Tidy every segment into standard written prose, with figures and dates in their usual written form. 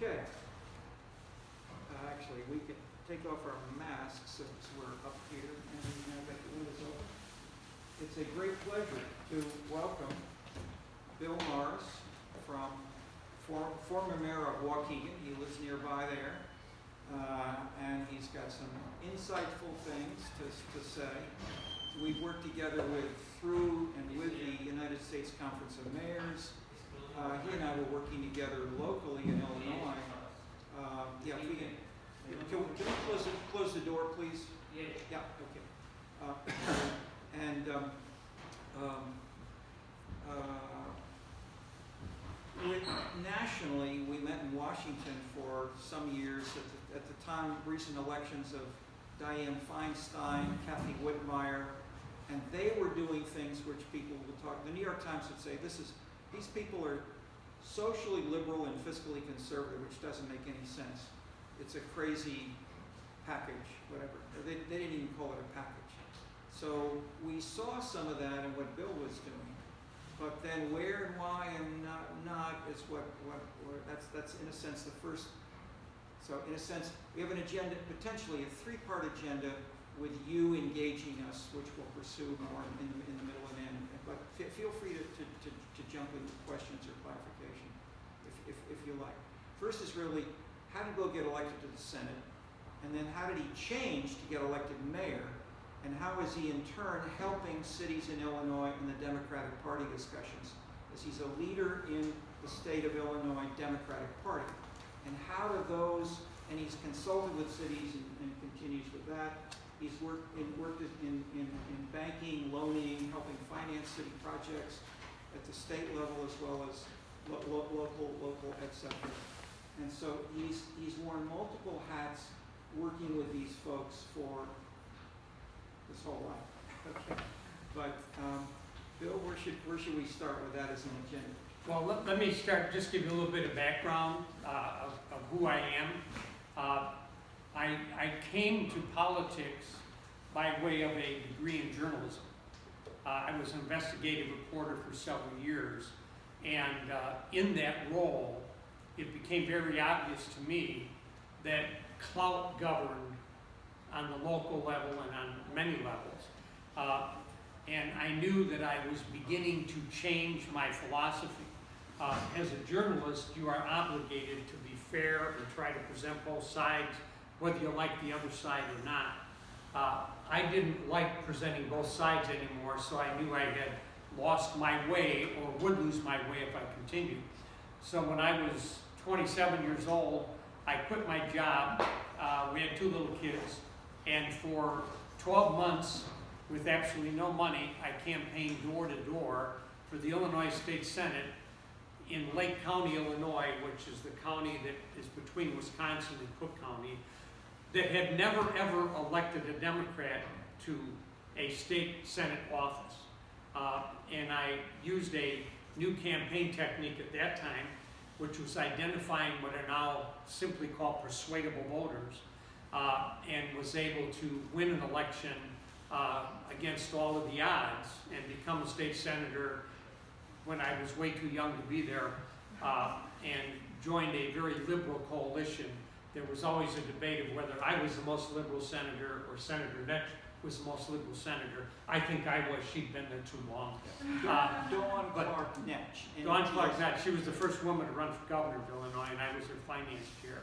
Okay. Actually, we can take off our masks since we're up here and get the windows open. It's a great pleasure to welcome Bill Morris, from former mayor of Waukegan. He lives nearby there, and he's got some insightful things to say. We've worked together through and with the United States Conference of Mayors. He and I were working together locally in Illinois. Yeah, can we close the door, please? Yeah. Okay. Nationally, we met in Washington for some years at the time recent elections of Dianne Feinstein, Kathy Whitmire, and they were doing things which people will talk. The New York Times would say these people are socially liberal and fiscally conservative, which doesn't make any sense. It's a crazy package, whatever. They didn't even call it a package. So we saw some of that in what Bill was doing, but then where and why and not is what that's in a sense the first. So in a sense, we have an agenda, potentially a three-part agenda, with you engaging us, which we'll pursue more in the middle and end. But feel free to jump into questions or clarification if you like. First is really, how did Bill get elected to the Senate? And then how did he change to get elected mayor? And how is he in turn helping cities in Illinois in the Democratic Party discussions? As he's a leader in the state of Illinois Democratic Party. And how do those, and he's consulted with cities and continues with that. He's worked in banking, loaning, helping finance city projects at the state level as well as local, etc. And so he's worn multiple hats working with these folks for his whole life. Okay. But Bill, where should we start with that as an agenda? Well, let me start, just give you a little bit of background of who I am. I came to politics by way of a degree in journalism. I was an investigative reporter for several years, and in that role, it became very obvious to me that clout governed on the local level and on many levels. And I knew that I was beginning to change my philosophy. As a journalist, you are obligated to be fair and try to present both sides, whether you like the other side or not. I didn't like presenting both sides anymore, so I knew I had lost my way or would lose my way if I continued. So when I was 27 years old, I quit my job. We had 2 little kids, and for 12 months, with absolutely no money, I campaigned door to door for the Illinois State Senate in Lake County, Illinois, which is the county that is between Wisconsin and Cook County, that had never ever elected a Democrat to a state Senate office. And I used a new campaign technique at that time, which was identifying what are now simply called persuadable voters, and was able to win an election against all of the odds and become a state senator when I was way too young to be there, and joined a very liberal coalition. There was always a debate of whether I was the most liberal senator or Senator Netsch was the most liberal senator. I think I was. She'd been there too long. Dawn Clark Netsch. Dawn Clark Netsch. She was the first woman to run for governor of Illinois, and I was her finance chair.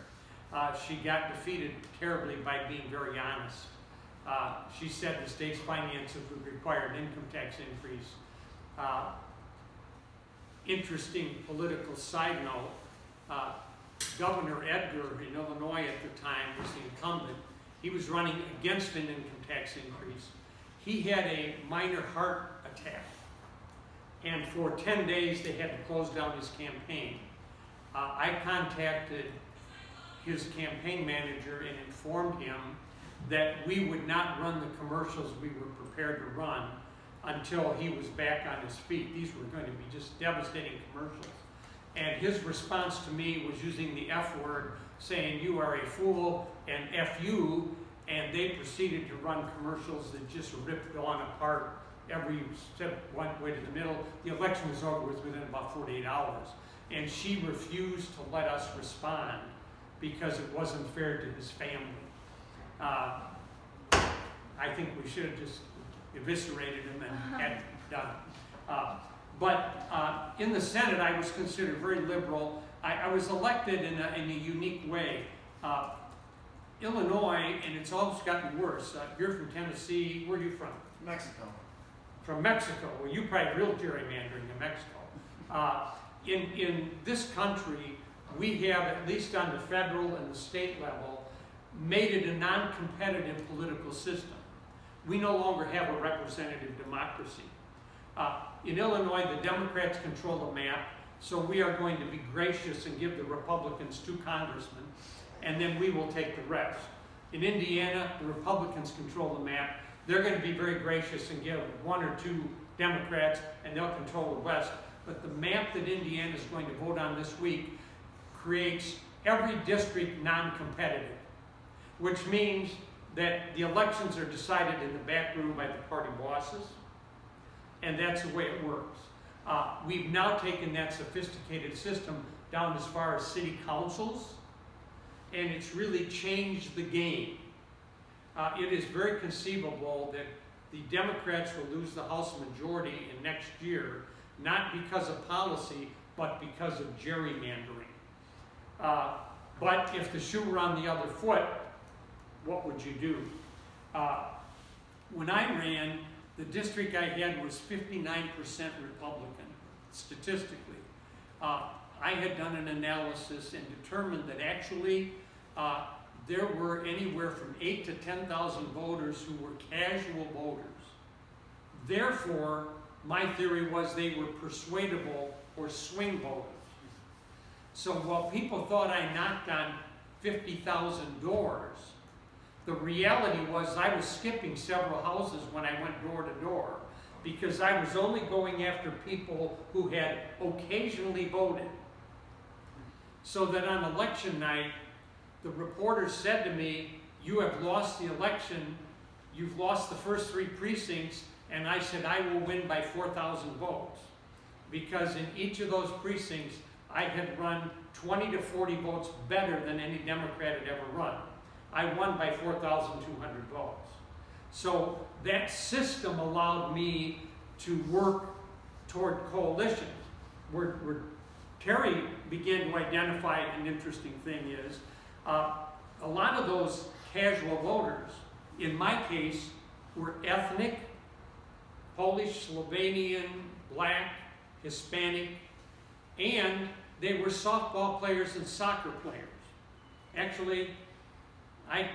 She got defeated terribly by being very honest. She said the state's finances would require an income tax increase. Interesting political side note, Governor Edgar in Illinois at the time was the incumbent. He was running against an income tax increase. He had a minor heart attack, and for 10 days they had to close down his campaign. I contacted his campaign manager and informed him that we would not run the commercials we were prepared to run until he was back on his feet. These were going to be just devastating commercials. And his response to me was using the F word, saying, "You are a fool," and F you, and they proceeded to run commercials that just ripped Dawn apart. Every step went way to the middle. The election was over within about 48 hours. and she refused to let us respond because it wasn't fair to his family. I think we should have just eviscerated him and had it done. But in the Senate, I was considered very liberal. I was elected in a unique way. Illinois, and it's always gotten worse. You're from Tennessee. Where are you from? Mexico. From Mexico. Well, you probably real gerrymandering in Mexico. In this country, we have, at least on the federal and the state level, made it a non-competitive political system. We no longer have a representative democracy. In Illinois, the Democrats control the map, so we are going to be gracious and give the Republicans 2 congressmen, and then we will take the rest. In Indiana, the Republicans control the map. They're going to be very gracious and give 1 or 2 Democrats, and they'll control the West. But the map that Indiana is going to vote on this week creates every district non-competitive, which means that the elections are decided in the back room by the party bosses, and that's the way it works. We've now taken that sophisticated system down as far as city councils, and it's really changed the game. It is very conceivable that the Democrats will lose the House majority in next year, not because of policy, but because of gerrymandering. But if the shoe were on the other foot, what would you do? When I ran, the district I had was 59% Republican, statistically. I had done an analysis and determined that actually there were anywhere from 8,000 to 10,000 voters who were casual voters. Therefore, my theory was they were persuadable or swing voters. So while people thought I knocked on 50,000 doors, the reality was I was skipping several houses when I went door to door because I was only going after people who had occasionally voted. So that on election night, the reporters said to me, "You have lost the election, you've lost the first 3 precincts," and I said, "I will win by 4,000 votes." Because in each of those precincts, I had run 20 to 40 votes better than any Democrat had ever run. I won by 4,200 votes. So that system allowed me to work toward coalitions. Where Terry began to identify an interesting thing is, a lot of those casual voters, in my case, were ethnic, Polish, Slovenian, black, Hispanic, and they were softball players and soccer players. Actually, I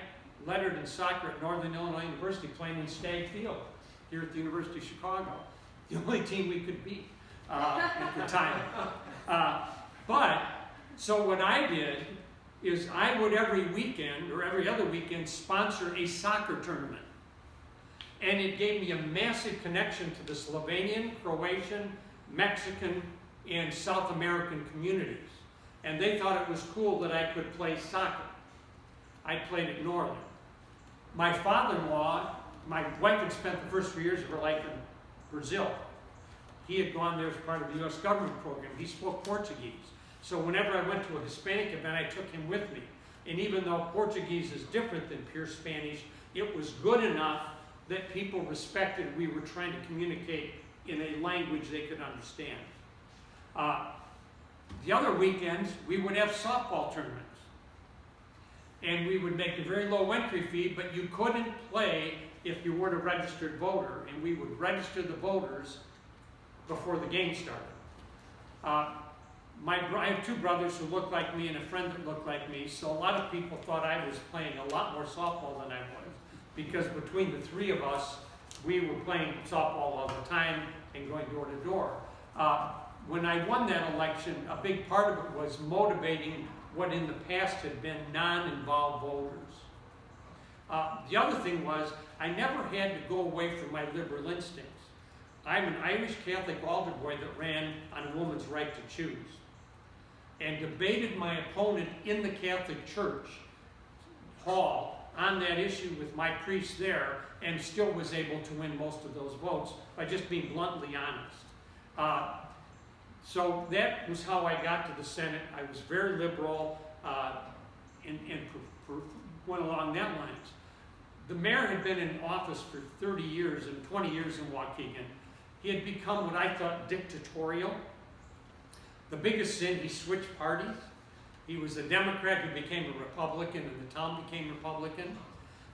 lettered in soccer at Northern Illinois University playing in Stagg Field here at the University of Chicago. The only team we could beat at the time. So what I did is I would every weekend or every other weekend sponsor a soccer tournament. And it gave me a massive connection to the Slovenian, Croatian, Mexican, and South American communities. And they thought it was cool that I could play soccer. I played at Northern. My father-in-law, my wife had spent the first 3 years of her life in Brazil. He had gone there as part of the U.S. government program. He spoke Portuguese. So whenever I went to a Hispanic event, I took him with me. And even though Portuguese is different than pure Spanish, it was good enough that people respected we were trying to communicate in a language they could understand. The other weekends, we would have softball tournaments. And we would make a very low entry fee, but you couldn't play if you weren't a registered voter. And we would register the voters before the game started. I have 2 brothers who look like me and a friend that looked like me, so a lot of people thought I was playing a lot more softball than I was, because between the 3 of us, we were playing softball all the time and going door to door. When I won that election, a big part of it was motivating what in the past had been non-involved voters. The other thing was, I never had to go away from my liberal instincts. I'm an Irish Catholic altar boy that ran on a woman's right to choose, and debated my opponent in the Catholic Church hall on that issue with my priest there, and still was able to win most of those votes by just being bluntly honest. So that was how I got to the Senate. I was very liberal and went along that lines. The mayor had been in office for 30 years and 20 years in Waukegan. He had become what I thought dictatorial. The biggest sin, he switched parties. He was a Democrat who became a Republican, and the town became Republican.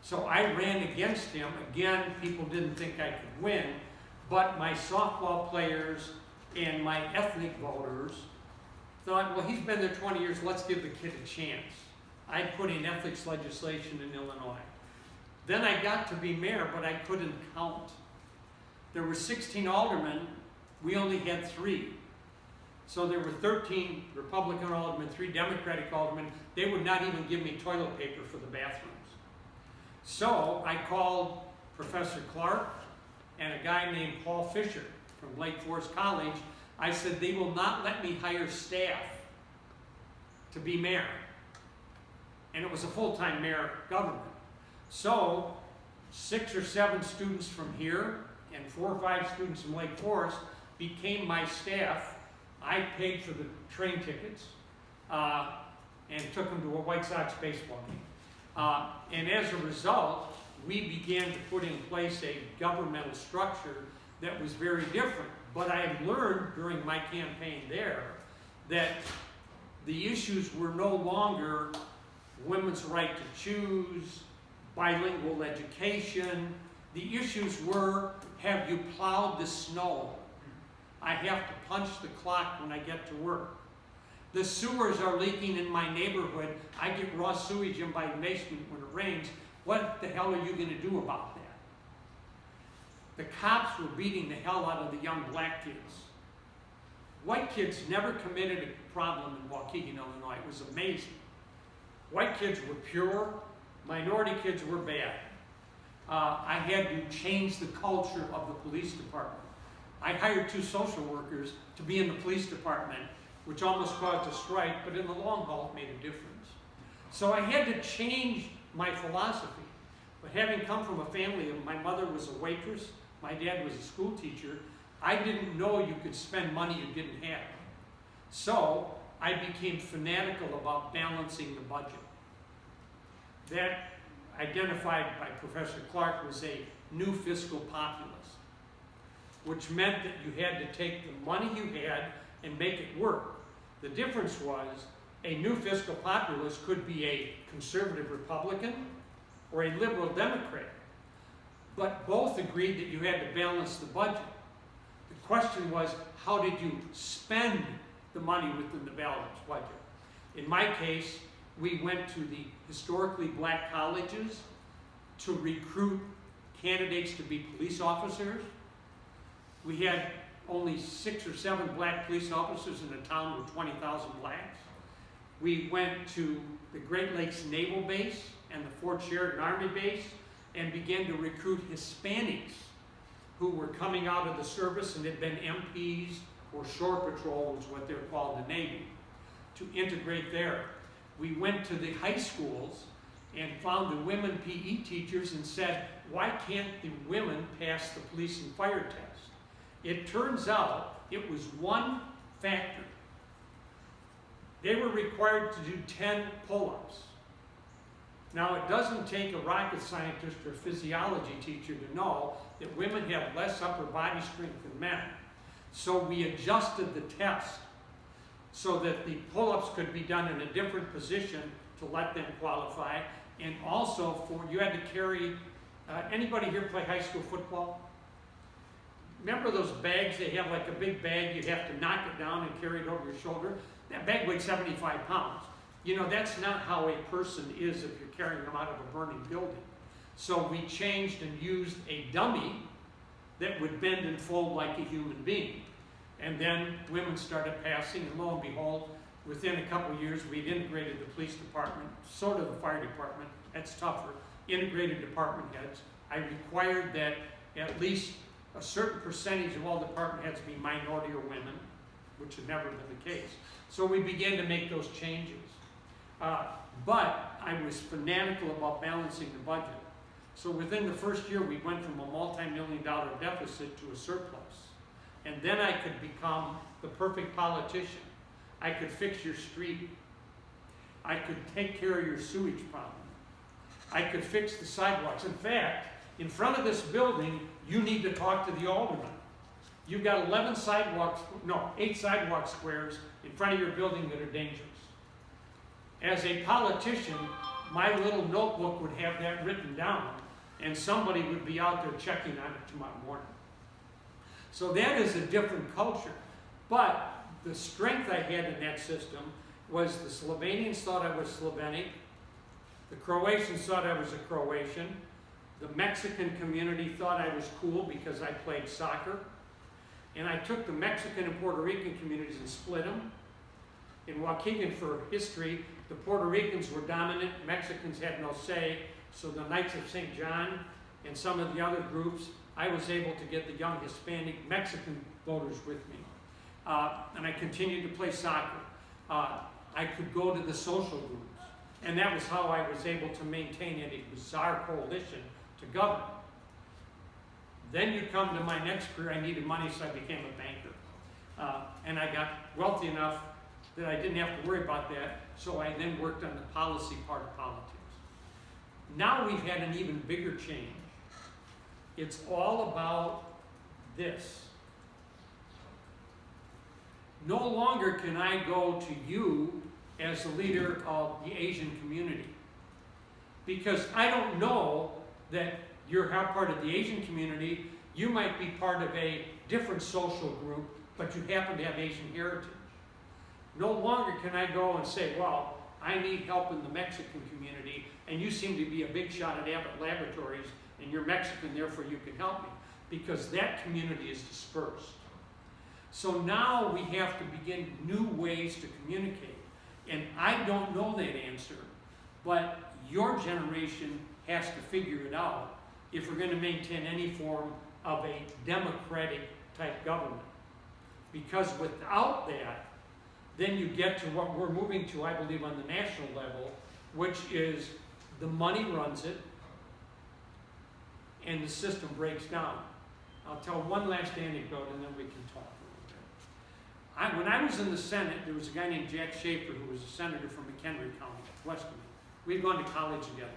So I ran against him. Again, people didn't think I could win, but my softball players and my ethnic voters thought, well, he's been there 20 years, let's give the kid a chance. I put in ethics legislation in Illinois. Then I got to be mayor, but I couldn't count. There were 16 aldermen, we only had 3. So there were 13 Republican aldermen, 3 Democratic aldermen. They would not even give me toilet paper for the bathrooms. So I called Professor Clark and a guy named Paul Fisher from Lake Forest College. I said, they will not let me hire staff to be mayor. And it was a full-time mayor government. So 6 or 7 students from here and 4 or 5 students from Lake Forest became my staff. I paid for the train tickets and took them to a White Sox baseball game. And as a result, we began to put in place a governmental structure that was very different. But I have learned during my campaign there that the issues were no longer women's right to choose, bilingual education. The issues were, have you plowed the snow? I have to punch the clock when I get to work. The sewers are leaking in my neighborhood. I get raw sewage in my basement when it rains. What the hell are you going to do about that? The cops were beating the hell out of the young black kids. White kids never committed a problem in Waukegan, Illinois. It was amazing. White kids were pure. Minority kids were bad. I had to change the culture of the police department. I hired 2 social workers to be in the police department, which almost caused a strike, but in the long haul, it made a difference. So I had to change my philosophy. But having come from a family, my mother was a waitress, my dad was a school teacher, I didn't know you could spend money you didn't have. So I became fanatical about balancing the budget. That, identified by Professor Clark, was a new fiscal populace, which meant that you had to take the money you had and make it work. The difference was a new fiscal populace could be a conservative Republican or a liberal Democrat, but both agreed that you had to balance the budget. The question was, how did you spend the money within the balanced budget? In my case, we went to the historically black colleges to recruit candidates to be police officers. We had only 6 or 7 black police officers in a town with 20,000 blacks. We went to the Great Lakes Naval Base and the Fort Sheridan Army Base and began to recruit Hispanics who were coming out of the service and had been MPs or Shore Patrol, was what they're called in the Navy, to integrate there. We went to the high schools and found the women PE teachers and said, why can't the women pass the police and fire test? It turns out it was one factor. They were required to do 10 pull-ups. Now, it doesn't take a rocket scientist or physiology teacher to know that women have less upper body strength than men. So we adjusted the test so that the pull-ups could be done in a different position to let them qualify. And also, you had to carry, anybody here play high school football? Remember those bags? They have like a big bag, you have to knock it down and carry it over your shoulder. That bag weighed 75 pounds. You know, that's not how a person is if you're carrying them out of a burning building. So we changed and used a dummy that would bend and fold like a human being. And then women started passing, and lo and behold, within a couple of years, we'd integrated the police department, sort of the fire department, that's tougher, integrated department heads. I required that at least a certain percentage of all department heads be minority or women, which had never been the case. So we began to make those changes. But I was fanatical about balancing the budget. So within the first year, we went from a multi-million-dollar deficit to a surplus. And then I could become the perfect politician. I could fix your street. I could take care of your sewage problem. I could fix the sidewalks. In fact, in front of this building, you need to talk to the alderman. You've got 8 sidewalk squares in front of your building that are dangerous. As a politician, my little notebook would have that written down, and somebody would be out there checking on it tomorrow morning. So that is a different culture. But the strength I had in that system was the Slovenians thought I was Slovenic, the Croatians thought I was a Croatian, the Mexican community thought I was cool because I played soccer, and I took the Mexican and Puerto Rican communities and split them. In Waukegan, for history, the Puerto Ricans were dominant, Mexicans had no say, so the Knights of St. John and some of the other groups, I was able to get the young Hispanic Mexican voters with me. And I continued to play soccer. I could go to the social groups. And that was how I was able to maintain a bizarre coalition to govern. Then you come to my next career, I needed money, so I became a banker. And I got wealthy enough that I didn't have to worry about that, so I then worked on the policy part of politics. Now we've had an even bigger change. It's all about this. No longer can I go to you as the leader of the Asian community, because I don't know that you're part of the Asian community. You might be part of a different social group, but you happen to have Asian heritage. No longer can I go and say, well, I need help in the Mexican community, and you seem to be a big shot at Abbott Laboratories, and you're Mexican, therefore you can help me, because that community is dispersed. So now we have to begin new ways to communicate. And I don't know that answer, but your generation has to figure it out if we're going to maintain any form of a democratic type government. Because without that, then you get to what we're moving to, I believe, on the national level, which is the money runs it and the system breaks down. I'll tell one last anecdote and then we can talk. When I was in the Senate, there was a guy named Jack Schaefer who was a senator from McHenry County, west of me. We'd gone to college together.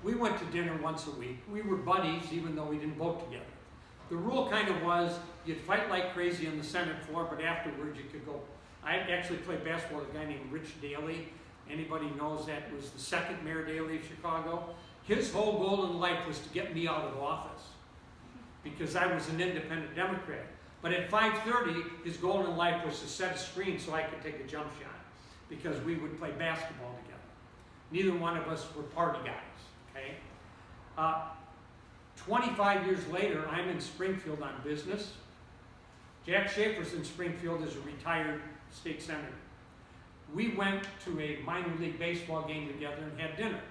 We went to dinner once a week. We were buddies, even though we didn't vote together. The rule kind of was, you'd fight like crazy on the Senate floor, but afterwards you could go. I actually played basketball with a guy named Rich Daley. Anybody knows that was the second Mayor Daley of Chicago. His whole goal in life was to get me out of office because I was an independent Democrat. But at 5:30, his goal in life was to set a screen so I could take a jump shot because we would play basketball together. Neither one of us were party guys, okay? 25 years later, I'm in Springfield on business. Jack Schaefer's in Springfield as a retired state senator. We went to a minor league baseball game together and had dinner.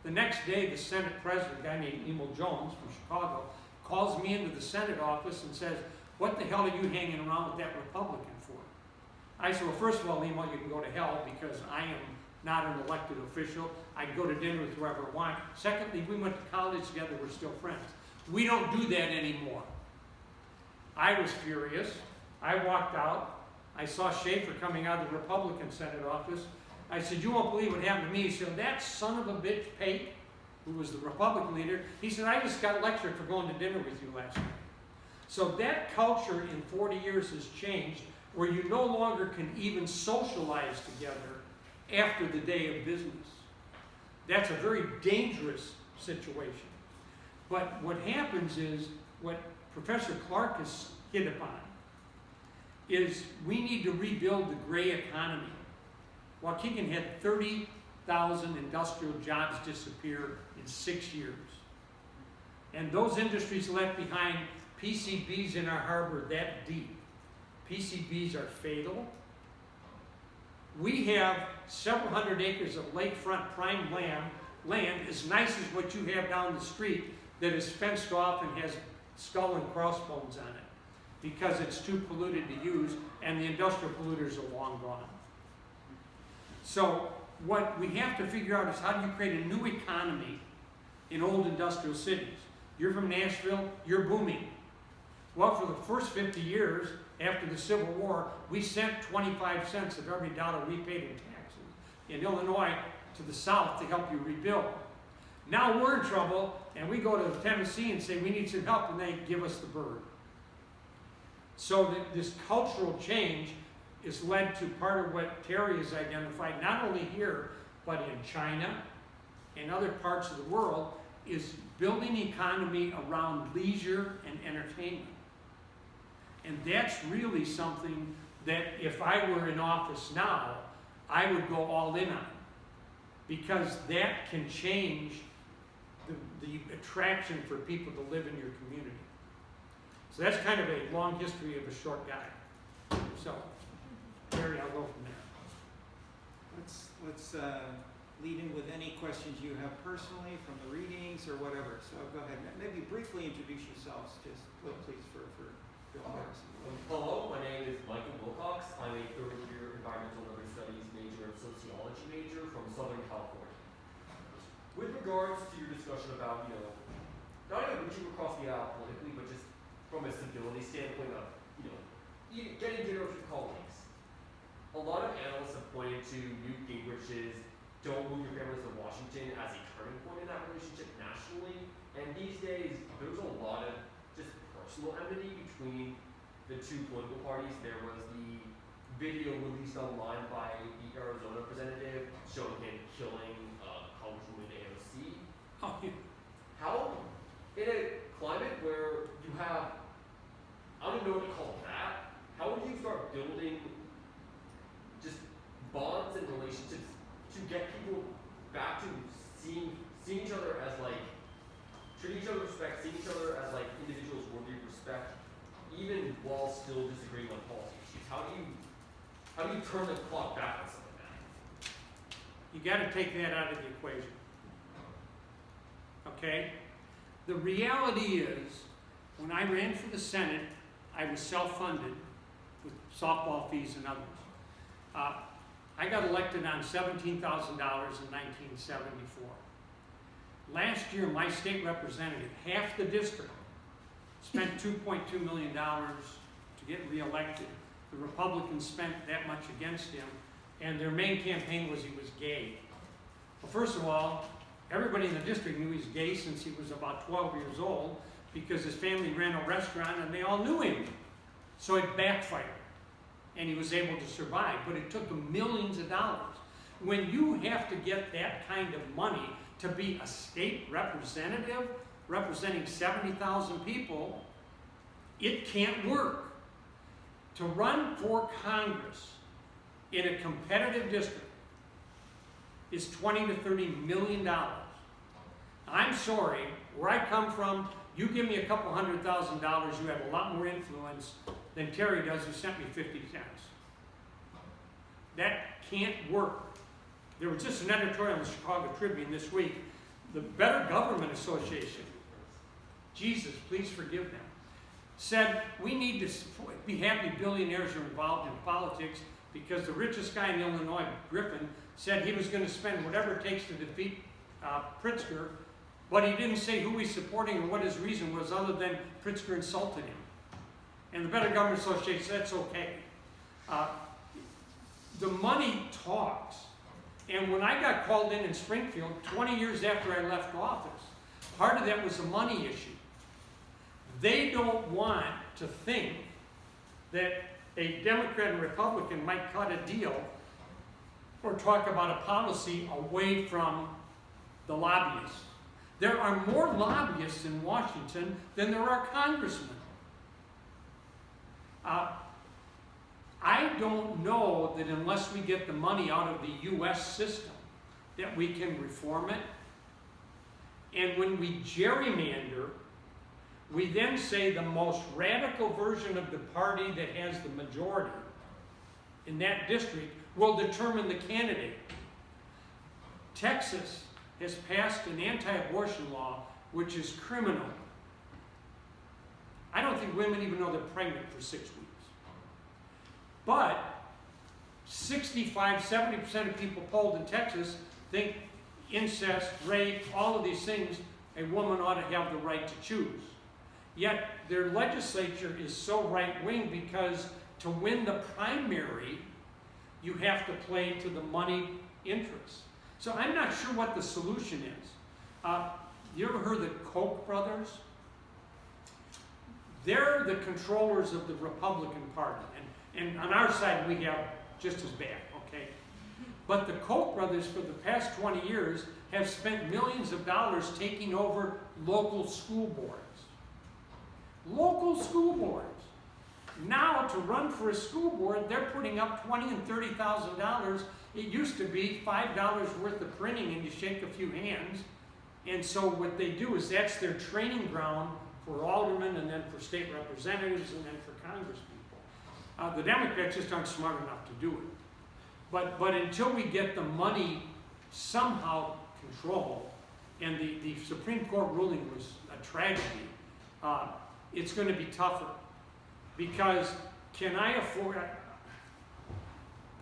The next day, the Senate president, a guy named Emil Jones from Chicago, calls me into the Senate office and says, "What the hell are you hanging around with that Republican for?" I said, "Well, first of all, Emil, you can go to hell because I am not an elected official. I can go to dinner with whoever I want. Secondly, we went to college together, we're still friends. We don't do that anymore." I was furious. I walked out. I saw Schaefer coming out of the Republican Senate office. I said, "You won't believe what happened to me." He said, "That son of a bitch, Pate," who was the Republican leader, he said, "I just got lectured for going to dinner with you last night." So that culture in 40 years has changed, where you no longer can even socialize together after the day of business. That's a very dangerous situation. But what happens is, what Professor Clark has hit upon, is we need to rebuild the gray economy. Waukegan had 30,000 industrial jobs disappear in 6 years. And those industries left behind PCBs in our harbor that deep. PCBs are fatal. We have several hundred acres of lakefront prime land as nice as what you have down the street that is fenced off and has skull and crossbones on it because it's too polluted to use and the industrial polluters are long gone. So what we have to figure out is how do you create a new economy in old industrial cities? You're from Nashville, you're booming. Well, for the first 50 years after the Civil War, we sent 25 cents of every dollar we paid in taxes in Illinois to the South to help you rebuild. Now we're in trouble, and we go to Tennessee and say we need some help, and they give us the bird. So this cultural change is led to part of what Terry has identified, not only here, but in China and other parts of the world, is building economy around leisure and entertainment. And that's really something that if I were in office now, I would go all in on. Because that can change the attraction for people to live in your community. So that's kind of a long history of a short guy. So, Terry, I'll go from there. Let's lead in with any questions you have personally from the readings or whatever. So go ahead. Maybe briefly introduce yourselves, just please, for Bill Harrison. Hello, my name is Michael Wilcox. I'm a third-year environmental urban studies major and sociology major from Southern California. With regards to your discussion about, not only reaching across the aisle politically, but just from a civility standpoint of, getting dinner with your colleagues. A lot of analysts have pointed to Newt Gingrich's "Don't Move Your Families to Washington" as a turning point in that relationship nationally. And these days, there's a lot of just personal enmity between the two political parties. There was the video released online by the Arizona representative showing him killing Congresswoman AOC. Oh, yeah. How, in a climate where you have, I don't even know what to call that, how would you start building just bonds and relationships to get people back to seeing each other as treating each other with respect, seeing each other as individuals worthy of respect, even while still disagreeing on policy issues? How do you turn the clock back on something like that? You got to take that out of the equation. Okay? The reality is, when I ran for the Senate, I was self-funded with softball fees and others. I got elected on $17,000 in 1974. Last year, my state representative, half the district, spent $2.2 million to get reelected. The Republicans spent that much against him, and their main campaign was he was gay. Well, first of all, everybody in the district knew he's gay since he was about 12 years old, because his family ran a restaurant and they all knew him. So it backfired, and he was able to survive, but it took him millions of dollars. When you have to get that kind of money to be a state representative representing 70,000 people, it can't work. To run for Congress in a competitive district is $20 to $30 million. I'm sorry, where I come from, you give me a couple $100,000, you have a lot more influence than Terry does, who sent me 50 cents. That can't work. There was just an editorial in the Chicago Tribune this week. The Better Government Association, Jesus, please forgive them, said we need to be happy billionaires are involved in politics, because the richest guy in Illinois, Griffin, said he was going to spend whatever it takes to defeat Pritzker, but he didn't say who he's supporting or what his reason was, other than Pritzker insulted him. And the Better Government Association said that's okay. The money talks. And when I got called in Springfield, 20 years after I left office, part of that was a money issue. They don't want to think that a Democrat and Republican might cut a deal or talk about a policy away from the lobbyists. There are more lobbyists in Washington than there are congressmen. I don't know that unless we get the money out of the U.S. system that we can reform it. And when we gerrymander, we then say the most radical version of the party that has the majority in that district will determine the candidate. Texas has passed an anti-abortion law which is criminal. I don't think women even know they're pregnant for 6 weeks. But 65–70% of people polled in Texas think incest, rape, all of these things, a woman ought to have the right to choose. Yet their legislature is so right-wing because to win the primary, you have to play to the money interests. So I'm not sure what the solution is. You ever heard of the Koch brothers? They're the controllers of the Republican Party. And on our side, we have just as bad, okay? But the Koch brothers, for the past 20 years, have spent millions of dollars taking over local school boards. Local school boards. Now, to run for a school board, they're putting up $20,000 and $30,000. It used to be $5 worth of printing and you shake a few hands. And so what they do is that's their training ground for aldermen and then for state representatives and then for congresspeople. The Democrats just aren't smart enough to do it. But until we get the money somehow controlled, and the Supreme Court ruling was a tragedy, it's going to be tougher. Because can I afford,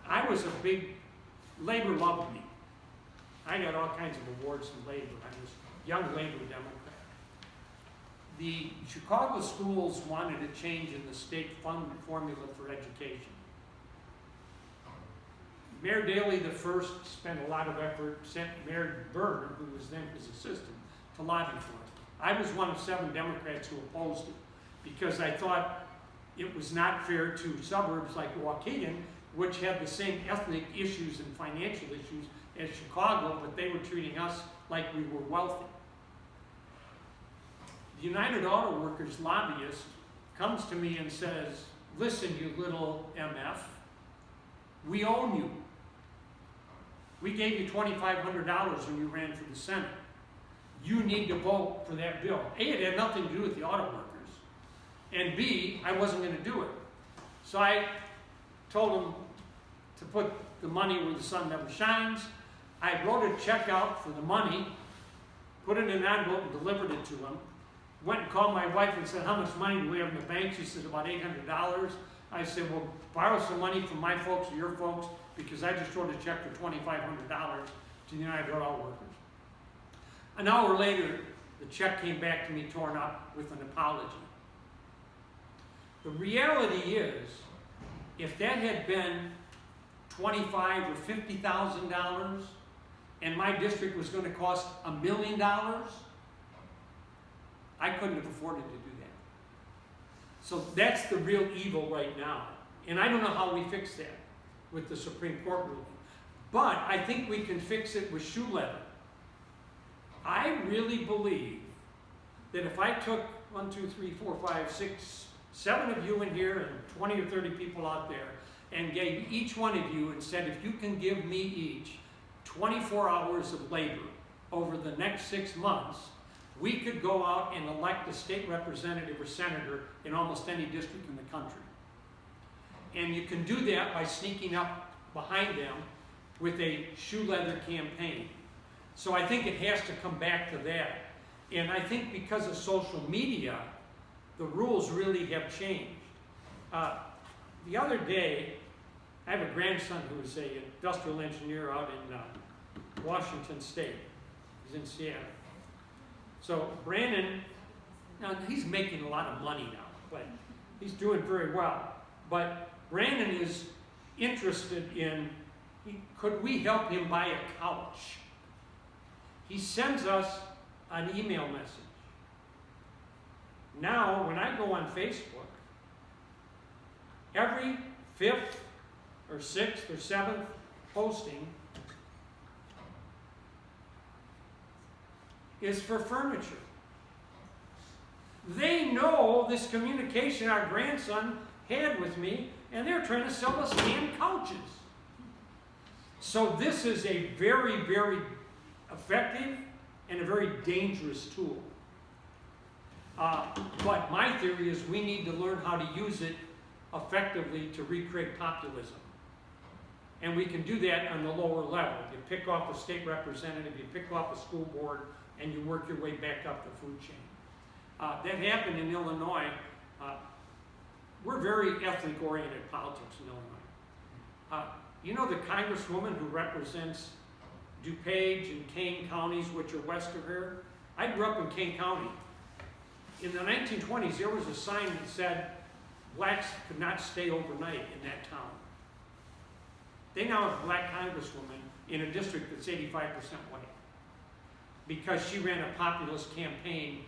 I was a big, labor loved me. I got all kinds of awards in labor. I was a young labor Democrat. The Chicago schools wanted a change in the state fund formula for education. Mayor Daley the first spent a lot of effort, sent Mayor Byrne, who was then his assistant, to lobby for it. I was one of 7 Democrats who opposed it because I thought it was not fair to suburbs like Waukegan, which had the same ethnic issues and financial issues as Chicago, but they were treating us like we were wealthy. The United Auto Workers lobbyist comes to me and says, listen, you little MF, we own you. We gave you $2,500 when you ran for the Senate. You need to vote for that bill. A, it had nothing to do with the auto workers. And B, I wasn't going to do it. So I told him to put the money where the sun never shines. I wrote a check out for the money, put it in an envelope and delivered it to him. Went and called my wife and said, how much money do we have in the bank? She said, about $800. I said, well, borrow some money from my folks or your folks because I just wrote a check for $2,500 to the United Auto Workers. An hour later, the check came back to me torn up with an apology. The reality is, if that had been $25,000 or $50,000 and my district was going to cost $1 million, I couldn't have afforded to do that. So that's the real evil right now. And I don't know how we fix that with the Supreme Court ruling. But I think we can fix it with shoe leather. I really believe that if I took 1, 2, 3, 4, 5, 6, 7 of you in here and 20 or 30 people out there and gave each one of you and said, if you can give me each 24 hours of labor over the next 6 months, we could go out and elect a state representative or senator in almost any district in the country. And you can do that by sneaking up behind them with a shoe leather campaign. So I think it has to come back to that. And I think because of social media, the rules really have changed. The other day, I have a grandson who is an industrial engineer out in Washington State. He's in Seattle. So Brandon, now he's making a lot of money now, but he's doing very well. But Brandon is interested in, could we help him buy a couch? He sends us an email message. Now, when I go on Facebook, every 5th or 6th or 7th posting is for furniture. They know this communication our grandson had with me, and they're trying to sell us damn couches. So this is a very, very effective and a very dangerous tool. But my theory is we need to learn how to use it effectively to recreate populism. And we can do that on the lower level. You pick off a state representative, you pick off a school board, and you work your way back up the food chain. That happened in Illinois. We're very ethnic-oriented politics in Illinois. You know the congresswoman who represents DuPage and Kane counties, which are west of here? I grew up in Kane County. in the 1920s, there was a sign that said blacks could not stay overnight in that town. They now have a black congresswoman in a district that's 85% white because she ran a populist campaign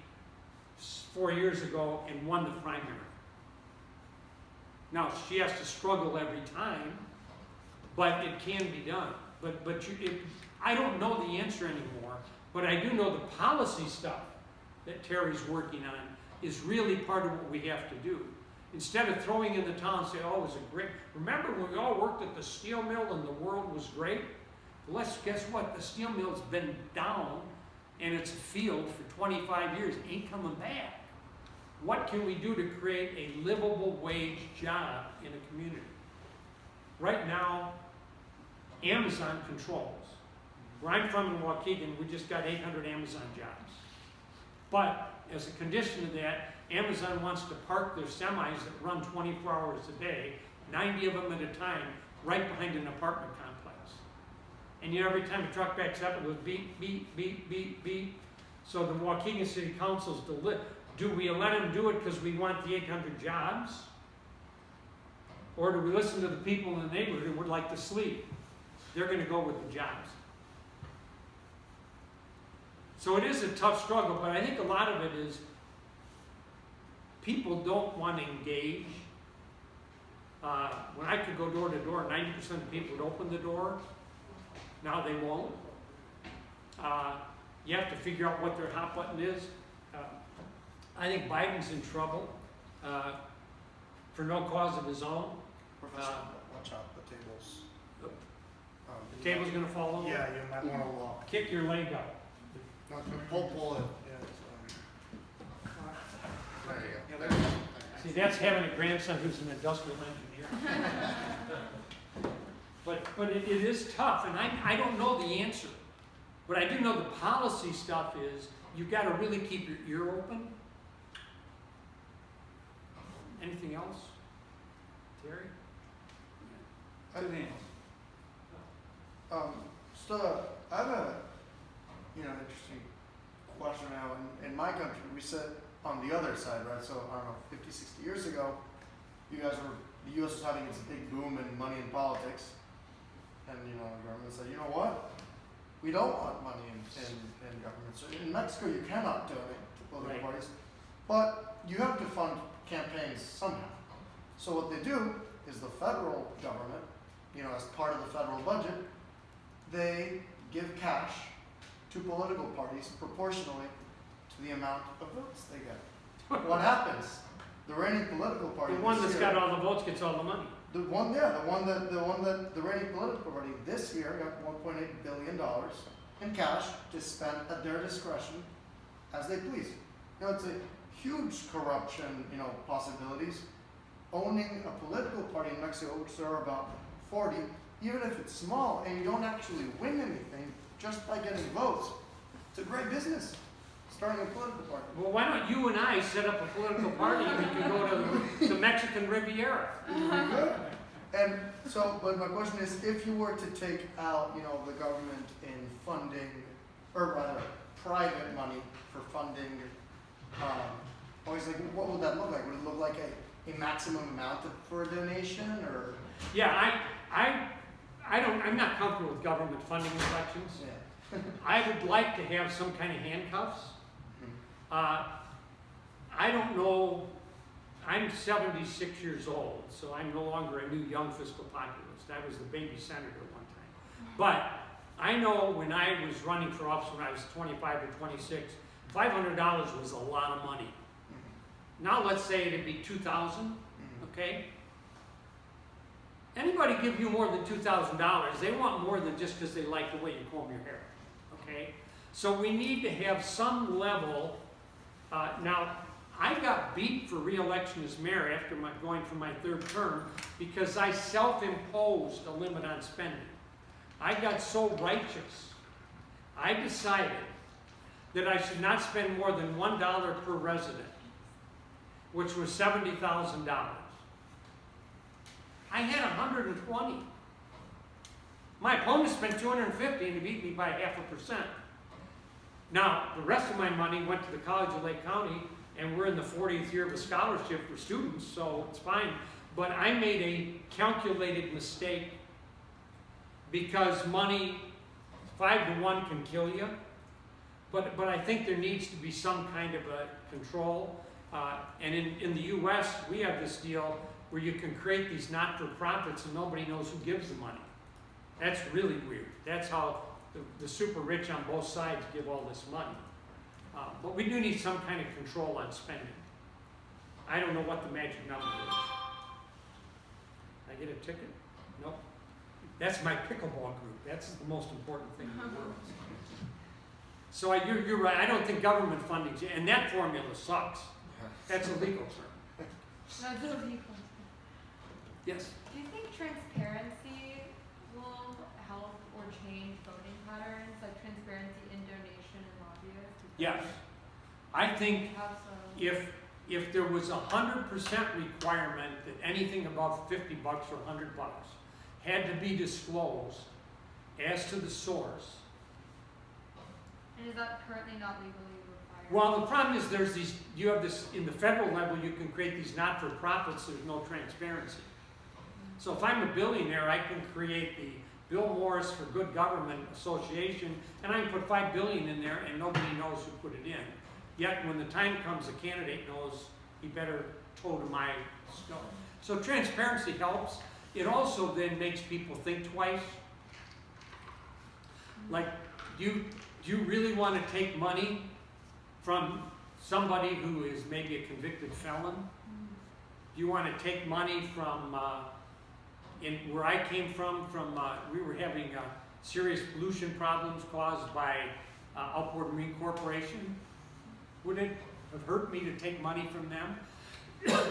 4 years ago and won the primary. Now, she has to struggle every time, but it can be done. I don't know the answer anymore, but I do know the policy stuff that Terry's working on is really part of what we have to do. Instead of throwing in the towel and say, oh, it was a great, remember when we all worked at the steel mill and the world was great? Well, guess what? The steel mill's been down and it's a field for 25 years, ain't coming back. What can we do to create a livable wage job in a community? Right now, Amazon controls. Where I'm from in Waukegan, we just got 800 Amazon jobs. But as a condition of that, Amazon wants to park their semis that run 24 hours a day, 90 of them at a time, right behind an apartment complex. And you know, every time a truck backs up, it goes beep, beep, beep, beep, beep. So the Waukegan City Council's do we let them do it because we want the 800 jobs? Or do we listen to the people in the neighborhood who would like to sleep? They're going to go with the jobs. So it is a tough struggle, but I think a lot of it is people don't want to engage. When I could go door to door, 90% of the people would open the door. Now they won't. You have to figure out what their hot button is. I think Biden's in trouble for no cause of his own. Professor, watch out, the tables. The table's going to fall over. Yeah, you might want to walk. Kick your leg up. Not pull it. Yeah, there you Yeah, go. there's- See, that's having a grandson who's an industrial engineer. But it is tough, and I don't know the answer. But I do know the policy stuff is you've got to really keep your ear open. Anything else? Terry? Two hands. So I have a, interesting question now. In my country, we sit on the other side, right? So I don't know, 50, 60 years ago, the U.S. was having its big boom in money in politics. And, the government said, you know what? We don't want money in government. So in Mexico, you cannot donate to political Right. parties, but you have to fund campaigns somehow. So what they do is the federal government, as part of the federal budget, they give cash to political parties proportionally to the amount of votes they get. What happens? The reigning political party. The one this that's year- got all the votes gets all the money. the one that the reigning political party this year got $1.8 billion in cash to spend at their discretion as they please. It's a huge corruption, possibilities. Owning a political party in Mexico, which there are about 40, even if it's small and you don't actually win anything just by getting votes, it's a great business. Starting a political party. Well, why don't you and I set up a political party and we can go to the Mexican Riviera? Good. And so, but my question is, if you were to take out, the government in funding, or rather, private money for funding, always like, what would that look like? Would it look like a maximum amount for a donation, or? Yeah, I'm not comfortable with government funding elections. Yeah. I would like to have some kind of handcuffs. I don't know, I'm 76 years old, so I'm no longer a new young fiscal populist. I was the baby senator one time. But I know when I was running for office when I was 25 or 26, $500 was a lot of money. Now let's say it'd be $2,000, okay? Anybody give you more than $2,000, they want more than just because they like the way you comb your hair, okay? So we need to have some level. Now, I got beat for re-election as mayor after going for my third term because I self-imposed a limit on spending. I got so righteous, I decided that I should not spend more than $1 per resident, which was $70,000. I had 120. My opponent spent 250 and he beat me by 0.5%. Now, the rest of my money went to the College of Lake County and we're in the 40th year of a scholarship for students, so it's fine. But I made a calculated mistake because money, 5 to 1 can kill you. But I think there needs to be some kind of a control. And in the US, we have this deal where you can create these not-for-profits and nobody knows who gives the money. That's really weird. That's how the super rich on both sides give all this money. But we do need some kind of control on spending. I don't know what the magic number is. I get a ticket? Nope. That's my pickleball group. That's the most important thing in the world. So you're right. I don't think government funding, and that formula sucks. That's a legal term. That's illegal. Yes. Do you think transparency will help or change voting patterns, like transparency in donation and lobbyists? Yes. I think How so? if there was 100% requirement that anything above $50 or $100 had to be disclosed as to the source. And is that currently not legally required? Well, the problem is you have this, in the federal level, you can create these not-for-profits, there's no transparency. So if I'm a billionaire, I can create the Bill Morris for Good Government Association, and I can put $5 billion in there and nobody knows who put it in. Yet when the time comes, the candidate knows he better toe to my stone. So transparency helps. It also then makes people think twice. Like, do you really want to take money from somebody who is maybe a convicted felon? Do you want to take money from, where I came from we were having serious pollution problems caused by Upward Marine Corporation? Would it have hurt me to take money from them?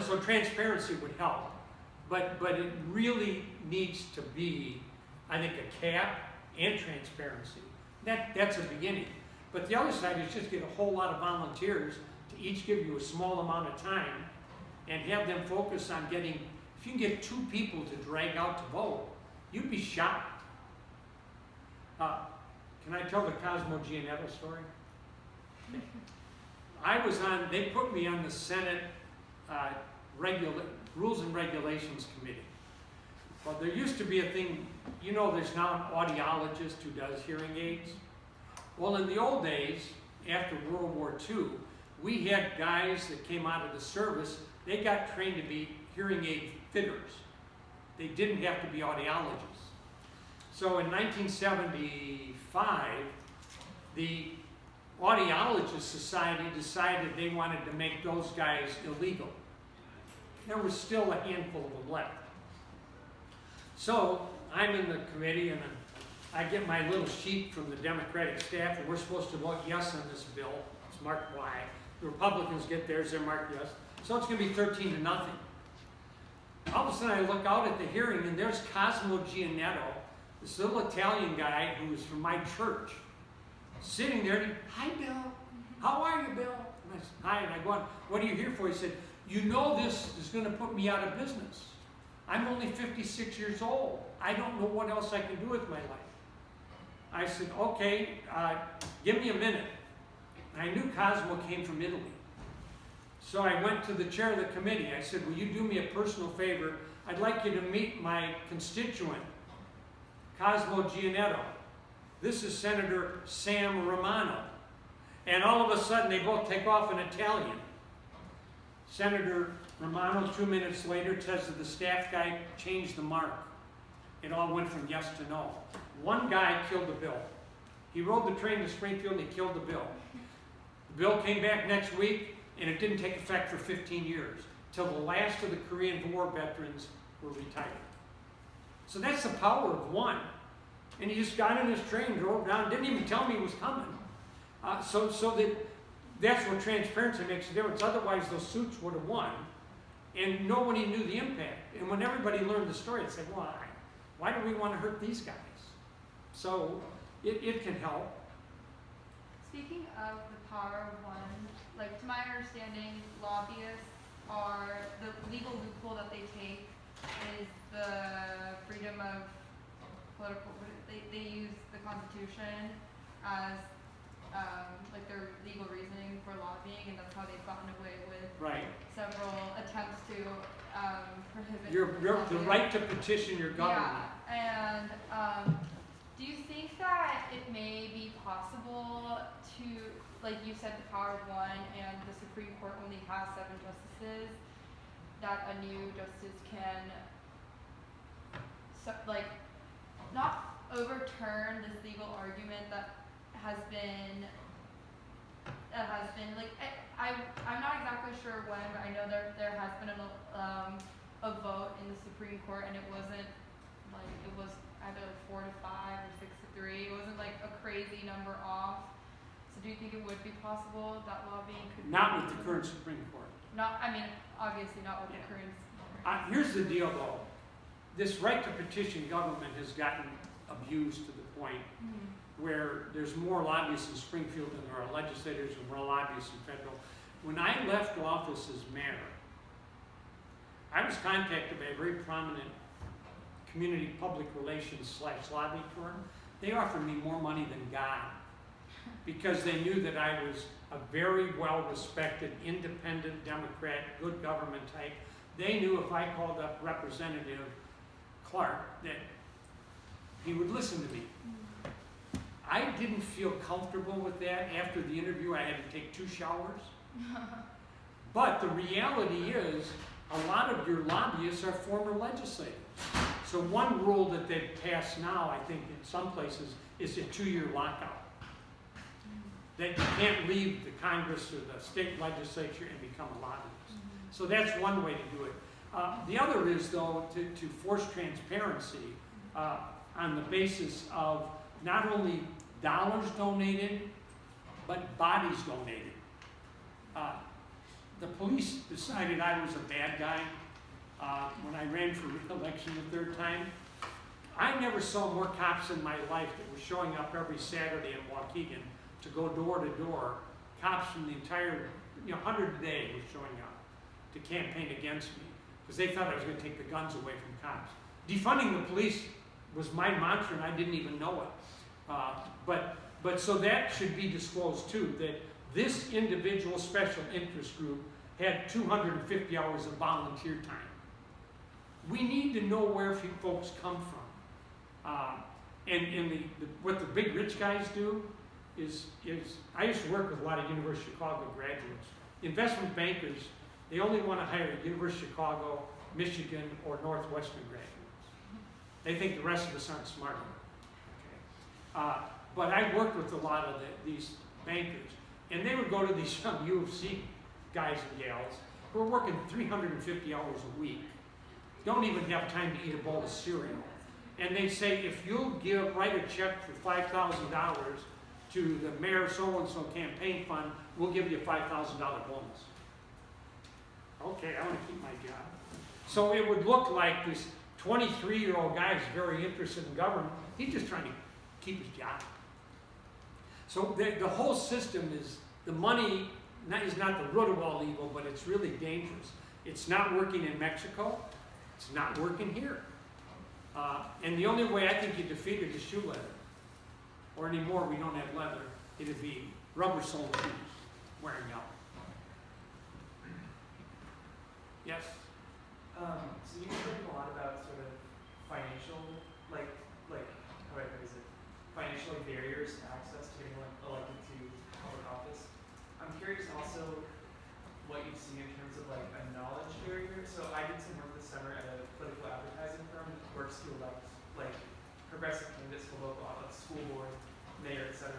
So transparency would help. But it really needs to be, I think, a cap and transparency. That's a beginning. But the other side is just get a whole lot of volunteers to each give you a small amount of time and have them focus on getting, if you can get 2 people to drag out to vote, you'd be shocked. Can I tell the Cosmo Giannetto story? They put me on the Senate Rules and Regulations Committee. Well, there used to be a thing, there's now an audiologist who does hearing aids. Well, in the old days, after World War II, we had guys that came out of the service, they got trained to be hearing aid fitters. They didn't have to be audiologists. So in 1975, the Audiologist Society decided they wanted to make those guys illegal. There was still a handful of them left. So I'm in the committee and I get my little sheet from the Democratic staff and we're supposed to vote yes on this bill. It's marked Y. The Republicans get theirs, they're marked yes. So it's going to be 13-0. All of a sudden I look out at the hearing and there's Cosmo Giannetto, this little Italian guy who was from my church, sitting there and hi Bill, how are you Bill? And I said, hi, and I go on, what are you here for? He said, this is going to put me out of business. I'm only 56 years old. I don't know what else I can do with my life. I said, okay, give me a minute. I knew Cosmo came from Italy. So I went to the chair of the committee. I said, will you do me a personal favor? I'd like you to meet my constituent, Cosmo Giannetto. This is Senator Sam Romano. And all of a sudden, they both take off in Italian. Senator Romano, 2 minutes later, says to the staff guy, change the mark. It all went from yes to no. One guy killed the bill. He rode the train to Springfield and he killed the bill. The bill came back next week and it didn't take effect for 15 years, till the last of the Korean War veterans were retired. So that's the power of one. And he just got in his train, drove down, didn't even tell me he was coming. So that's what transparency makes a difference. Otherwise, those suits would have won, and nobody knew the impact. And when everybody learned the story, they said, why do we want to hurt these guys? So it can help. Speaking of the power of one, like to my understanding, lobbyists are, the legal loophole that they take is the freedom of political, they use the Constitution as like their legal reasoning for lobbying, and that's how they've gotten away with Right. several attempts to prohibit The lobbying. right to petition your government. Yeah, and do you think that it may be possible to, like you said, the power of one, and the Supreme Court only has 7 justices, that a new justice can, not overturn this legal argument that has been, I'm not exactly sure when, but I know there has been a vote in the Supreme Court, and it wasn't it was either 4 to 5 or 6 to 3. It wasn't a crazy number off. So do you think it would be possible that lobbying could Not with the current Supreme Court. Obviously not with Yeah. the current. Here's the deal though, this right to petition government has gotten abused to the point where there's more lobbyists in Springfield than there are legislators and more lobbyists in federal. When I left office as mayor, I was contacted by a very prominent community public relations / lobby firm. They offered me more money than God because they knew that I was a very well-respected, independent Democrat, good government type. They knew if I called up Representative Clark that he would listen to me. I didn't feel comfortable with that. After the interview, I had to take 2 showers. But the reality is, a lot of your lobbyists are former legislators. So one rule that they've passed now, I think in some places, is a 2-year lockout. That you can't leave the Congress or the state legislature and become a lobbyist. So that's one way to do it. The other is, though, to force transparency on the basis of not only dollars donated, but bodies donated. The police decided I was a bad guy when I ran for re-election the 3rd time. I never saw more cops in my life that were showing up every Saturday in Waukegan to go door to door. Cops from the entire, 100 a day were showing up to campaign against me because they thought I was going to take the guns away from cops. Defunding the police was my mantra, and I didn't even know it. But so that should be disclosed too, that this individual special interest group had 250 hours of volunteer time. We need to know where folks come from. And what the big rich guys do is I used to work with a lot of University of Chicago graduates. Investment bankers, they only want to hire University of Chicago, Michigan, or Northwestern graduates. They think the rest of us aren't smart enough. Okay. But I worked with a lot of these bankers, and they would go to these young U of C guys and gals who are working 350 hours a week, don't even have time to eat a bowl of cereal. And they say, if you'll write a check for $5,000 to the mayor so-and-so campaign fund, we'll give you a $5,000 bonus. Okay, I want to keep my job. So it would look like this 23-year-old guy is very interested in government. He's just trying to keep his job. So the whole system is, the money is not the root of all evil, but it's really dangerous. It's not working in Mexico. It's not working here. And the only way I think you defeat it is shoe leather. Or anymore, we don't have leather. It'd be rubber-soled shoes wearing out. Yes? So you've spoken a lot about sort of financial, how do I phrase it? Financial barriers to access to getting elected to public office. I'm curious also what you've seen in terms of a knowledge barrier. So I did some work this summer at a political advertising firm that works to elect progressive candidates for local school board, mayor, etc.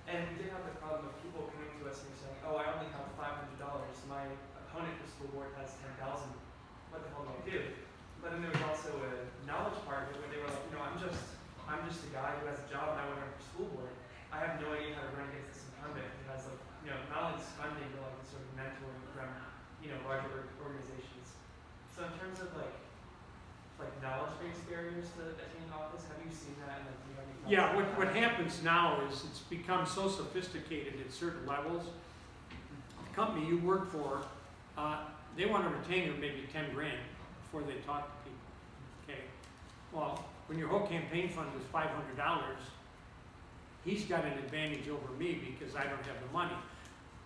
And we did have the problem of people coming to us and saying, "Oh, I only have $500. My opponent for school board has $10,000. What the hell do I do?" But then there was also a knowledge part of it where they were like, I'm just a guy who has a job and I want to run for school board. I have no idea how to run against this incumbent who has not only this funding but sort of mentoring from larger organizations. So in terms of knowledge-based barriers to attaining office, have you seen that? And do you have any thoughts Yeah, on what that? happens now is it's become so sophisticated at certain levels. The company you work for, they want to retain maybe 10 grand before they talk to people. Okay. Well, when your whole campaign fund is $500, he's got an advantage over me because I don't have the money.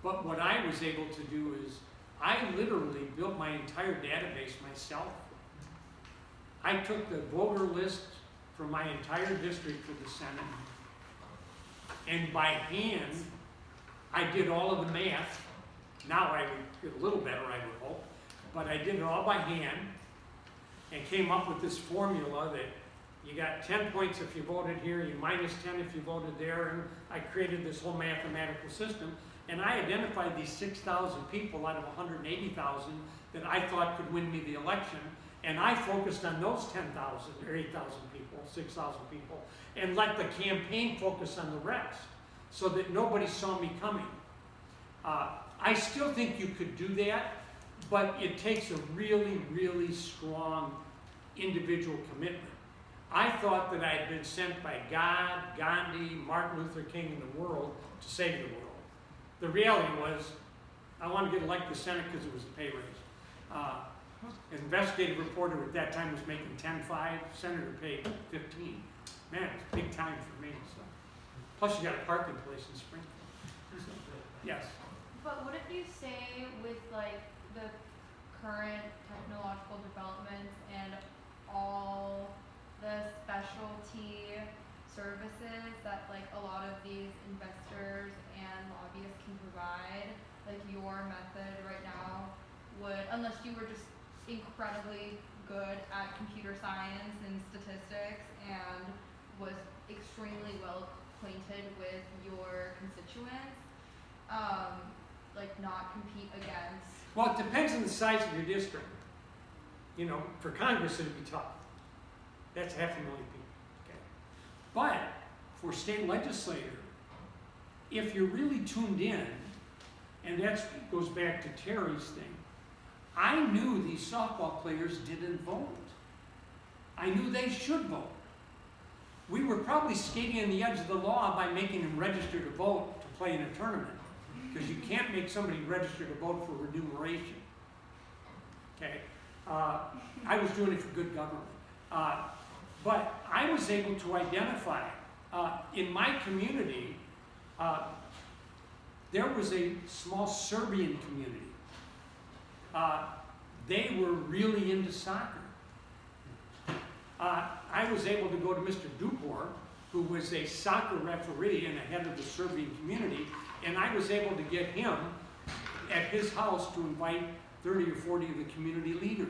But what I was able to do is, I literally built my entire database myself. I took the voter list from my entire district for the Senate, and by hand, I did all of the math. Now I would get a little better, I would hope, but I did it all by hand and came up with this formula that you got 10 points if you voted here, you minus 10 if you voted there, and I created this whole mathematical system, and I identified these 6,000 people out of 180,000 that I thought could win me the election, and I focused on those 10,000 or 8,000 people, 6,000 people, and let the campaign focus on the rest, so that nobody saw me coming. I still think you could do that, but it takes a really, really strong individual commitment. I thought that I had been sent by God, Gandhi, Martin Luther King, and the world to save the world. The reality was, I wanted to get elected to Senate because it was a pay raise. An investigative reporter at that time was making $10.5, senator paid $15. Man, it's big time for me. So. Plus, you got a parking place in Springfield. So, yes. But wouldn't you say with like the current technological developments and all the specialty services that like a lot of these investors and lobbyists can provide, like your method right now would, unless you were just incredibly good at computer science and statistics and was extremely well acquainted with your constituents, like not compete against. Well, it depends on the size of your district. You know, for Congress, it'd be tough. That's 500,000 people. Okay. But for state legislator, if you're really tuned in, and that goes back to Terry's thing, I knew these softball players didn't vote. I knew they should vote. We were probably skating on the edge of the law by making them register to vote to play in a tournament, because you can't make somebody register to vote for remuneration. Okay, I was doing it for good government, but I was able to identify in my community. There was a small Serbian community. They were really into soccer. I was able to go to Mr. Dupor, who was a soccer referee and the head of the Serbian community, and I was able to get him at his house to invite 30 or 40 of the community leaders.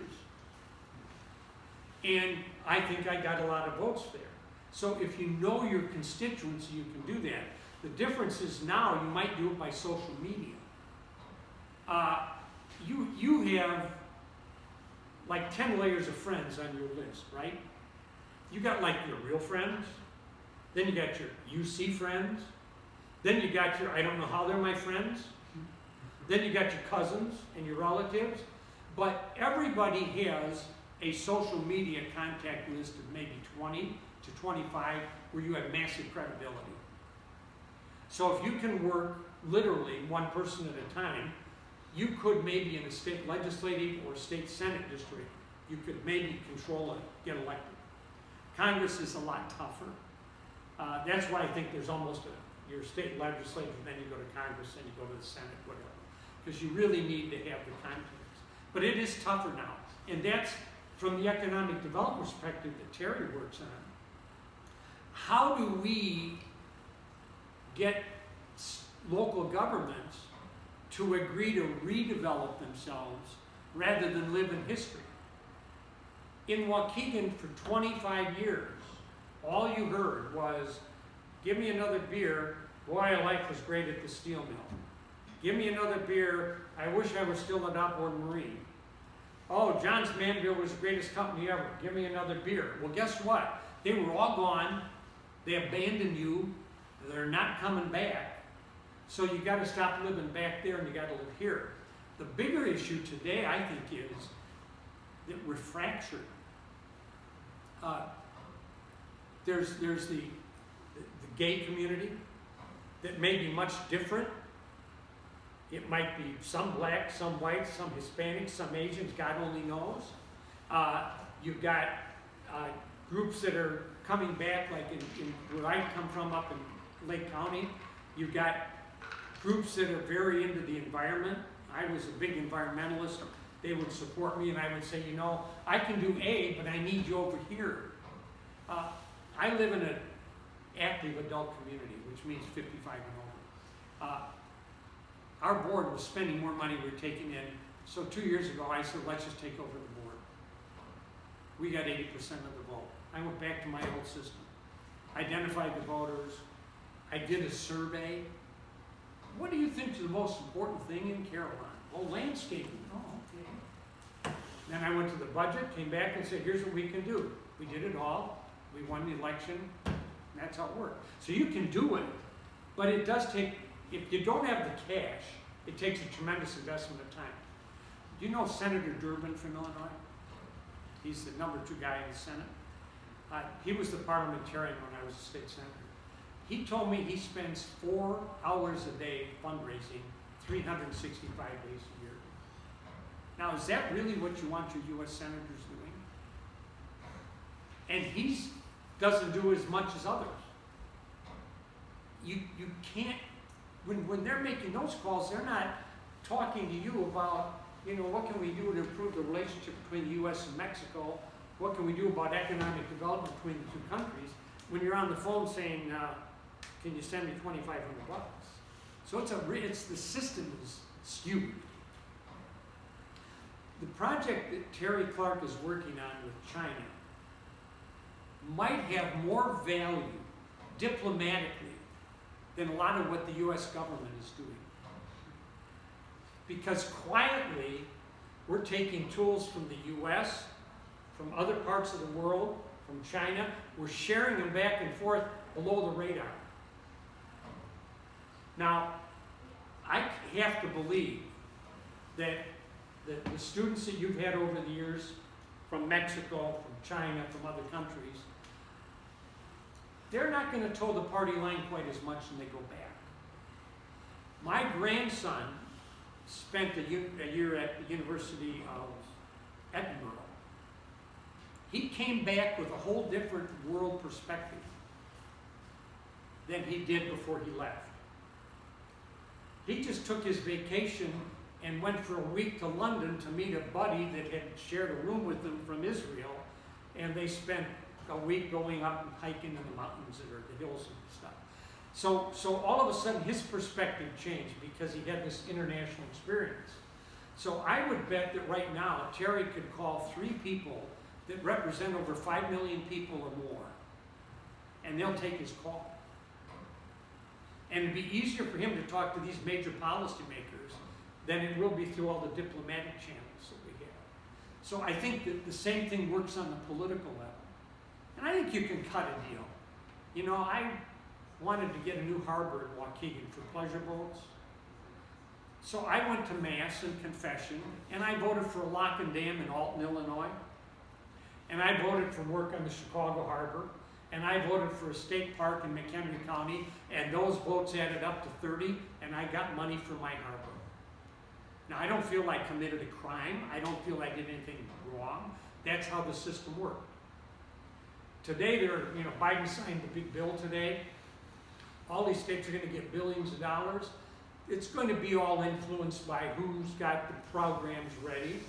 And I think I got a lot of votes there. So if you know your constituency, you can do that. The difference is now you might do it by social media. You have like 10 layers of friends on your list, right? You got like your real friends, then you got your UC friends, then you got your, I don't know how they're my friends, then you got your cousins and your relatives, but everybody has a social media contact list of maybe 20 to 25 where you have massive credibility. So if you can work literally one person at a time, you could maybe in a state legislative or state senate district, you could maybe control it, get elected. Congress is a lot tougher. That's why I think there's almost your state legislature, then you go to Congress, then you go to the Senate, whatever. Because you really need to have the contacts. But it is tougher now. And that's from the economic development perspective that Terry works on. How do we get local governments to agree to redevelop themselves rather than live in history? In Waukegan for 25 years, all you heard was, give me another beer, boy, life was great at the steel mill. Give me another beer, I wish I was still at Upward Marine. Oh, Johns Manville was the greatest company ever, give me another beer. Well, guess what? They were all gone, they abandoned you, they're not coming back. So you gotta stop living back there and you gotta live here. The bigger issue today, I think, is that we're fractured. There's the gay community that may be much different. It might be some black, some white, some Hispanic, some Asians, God only knows. You've got groups that are coming back, like in where I come from up in Lake County. You've got groups that are very into the environment. I was a big environmentalist. They would support me and I would say, you know, I can do A, but I need you over here. I live in an active adult community, which means 55 and over. Our board was spending more money we were taking in, so 2 years ago I said, let's just take over the board. We got 80% of the vote. I went back to my old system, identified the voters, I did a survey. What do you think is the most important thing in Caroline? Oh, landscaping. Oh, okay. Then I went to the budget, came back and said, here's what we can do. We did it all. We won the election. That's how it worked. So you can do it, but it does take, if you don't have the cash, it takes a tremendous investment of time. Do you know Senator Durbin from Illinois? He's the #2 guy in the Senate. He was the parliamentarian when I was a state senator. He told me he spends 4 hours a day fundraising, 365 days a year. Now, is that really what you want your U.S. senators doing? And he doesn't do as much as others. You can't, when they're making those calls, they're not talking to you about, you know, what can we do to improve the relationship between the U.S. and Mexico? What can we do about economic development between the two countries? When you're on the phone saying, can you send me $2,500? So it's the system is skewed. The project that Terry Clark is working on with China might have more value diplomatically than a lot of what the U.S. government is doing. Because quietly, we're taking tools from the U.S., from other parts of the world, from China, we're sharing them back and forth below the radar. Now, I have to believe that the students that you've had over the years from Mexico, from China, from other countries, they're not going to toe the party line quite as much when they go back. My grandson spent a year at the University of Edinburgh. He came back with a whole different world perspective than he did before he left. He just took his vacation and went for a week to London to meet a buddy that had shared a room with him from Israel, and they spent a week going up and hiking in the mountains or the hills and stuff. So all of a sudden his perspective changed because he had this international experience. So I would bet that right now Terry could call 3 people that represent over 5 million people or more, and they'll take his call. And it'd be easier for him to talk to these major policymakers than it will be through all the diplomatic channels that we have. So I think that the same thing works on the political level. And I think you can cut a deal. You know, I wanted to get a new harbor in Waukegan for pleasure boats. So I went to Mass and confession, and I voted for a lock and dam in Alton, Illinois. And I voted for work on the Chicago Harbor. And I voted for a state park in McHenry County, and those votes added up to 30, and I got money for my harbor. Now, I don't feel I committed a crime. I don't feel I did anything wrong. That's how the system worked. Today, Biden signed the big bill today. All these states are going to get billions of dollars. It's going to be all influenced by who's got the programs ready.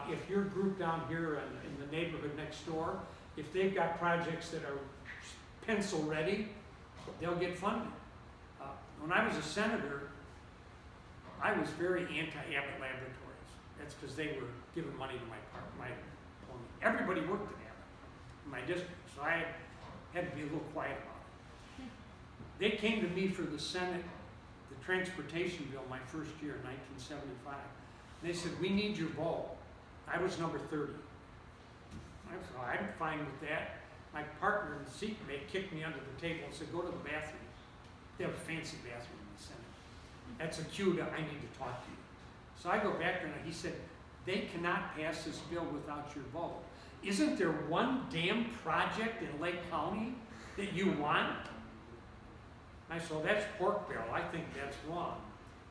If your group down here in the neighborhood next door, if they've got projects that are pencil ready, they'll get funded. When I was a senator, I was very anti-Abbott Laboratories. That's because they were giving money to my opponent. Everybody worked at Abbott in my district, so I had to be a little quiet about it. They came to me for the Senate, the transportation bill, my first year in 1975. And they said, we need your vote. I was number 30. I said, I'm fine with that. My partner in the seatmate kicked me under the table and said, go to the bathroom. They have a fancy bathroom in the Senate. That's a cue that I need to talk to you. So I go back there and he said, they cannot pass this bill without your vote. Isn't there one damn project in Lake County that you want? I said, well, that's Pork Barrel. I think that's wrong.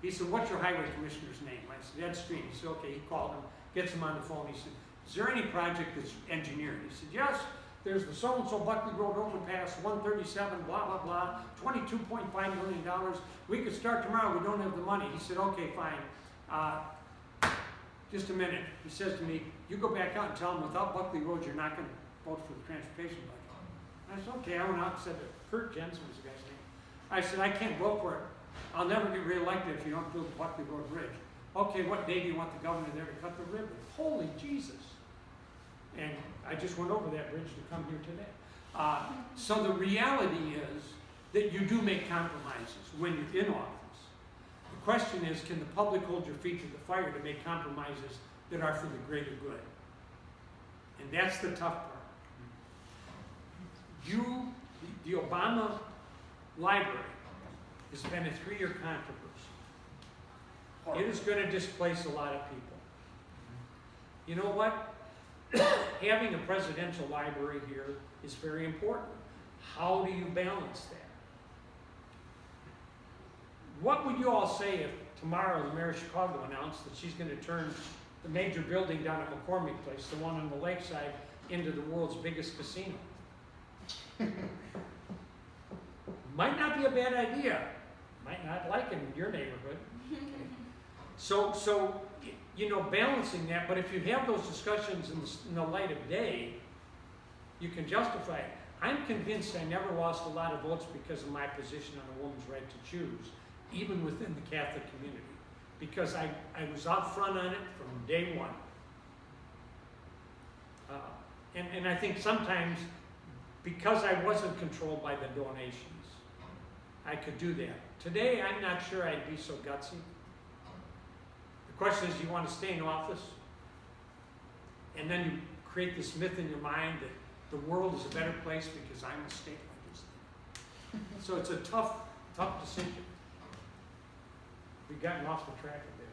He said, what's your highway commissioner's name? I said, Ed Street. He said, okay. He called him, gets him on the phone. He said, is there any project that's engineered? He said, yes, there's the so-and-so Buckley Road overpass, 137, blah, blah, blah, $22.5 million. We could start tomorrow, we don't have the money. He said, okay, fine. Just a minute. He says to me, you go back out and tell them without Buckley Road, you're not gonna vote for the transportation budget. I said, okay. I went out and said that Kurt Jensen was the guy's name. I said, I can't vote for it. I'll never get reelected if you don't build the Buckley Road Bridge. Okay, what day do you want the governor there to cut the ribbon? Holy Jesus. And I just went over that bridge to come here today. So the reality is that you do make compromises when you're in office. The question is, can the public hold your feet to the fire to make compromises that are for the greater good? And that's the tough part. The Obama Library has been a 3-year controversy. It is going to displace a lot of people. You know what? Having a presidential library here is very important. How do you balance that? What would you all say if tomorrow the mayor of Chicago announced that she's going to turn the major building down at McCormick Place, the one on the lakeside, into the world's biggest casino? Might not be a bad idea. Might not like it in your neighborhood. Okay. So, you know, balancing that, but if you have those discussions in the light of day, you can justify it. I'm convinced I never lost a lot of votes because of my position on a woman's right to choose, even within the Catholic community, because I was out front on it from day one. And I think sometimes, because I wasn't controlled by the donations, I could do that. Today, I'm not sure I'd be so gutsy. The question is, do you want to stay in office? And then you create this myth in your mind that the world is a better place because I'm a state legislator. So it's a tough decision. We've gotten off the track a bit.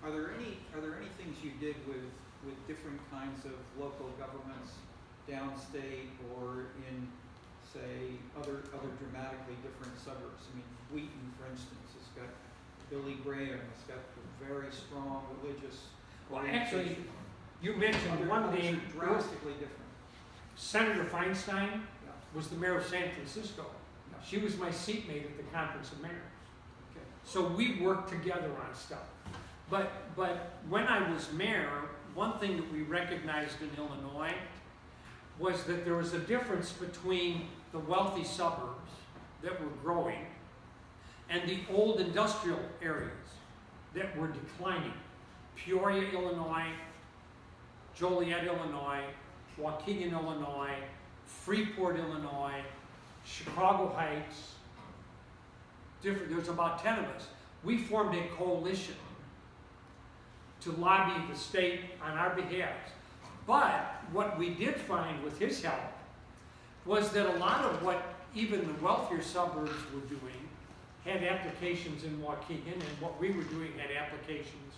Are there any things you did with different kinds of local governments downstate or in, say, other dramatically different suburbs? I mean, Wheaton, for instance, has got Billy Graham, has got a very strong religious Well, actually, orientation. you mentioned one Others name, are drastically different. Senator Feinstein Yeah. was the mayor of San Francisco. Yeah. She was my seatmate at the Conference of Mayors. Okay. So we worked together on stuff. But when I was mayor, one thing that we recognized in Illinois was that there was a difference between the wealthy suburbs that were growing and the old industrial areas that were declining. Peoria, Illinois, Joliet, Illinois, Waukegan, Illinois, Freeport, Illinois, Chicago Heights, there's about 10 of us. We formed a coalition to lobby the state on our behalf. But what we did find with his help was that a lot of what even the wealthier suburbs were doing had applications in Waukegan, and what we were doing had applications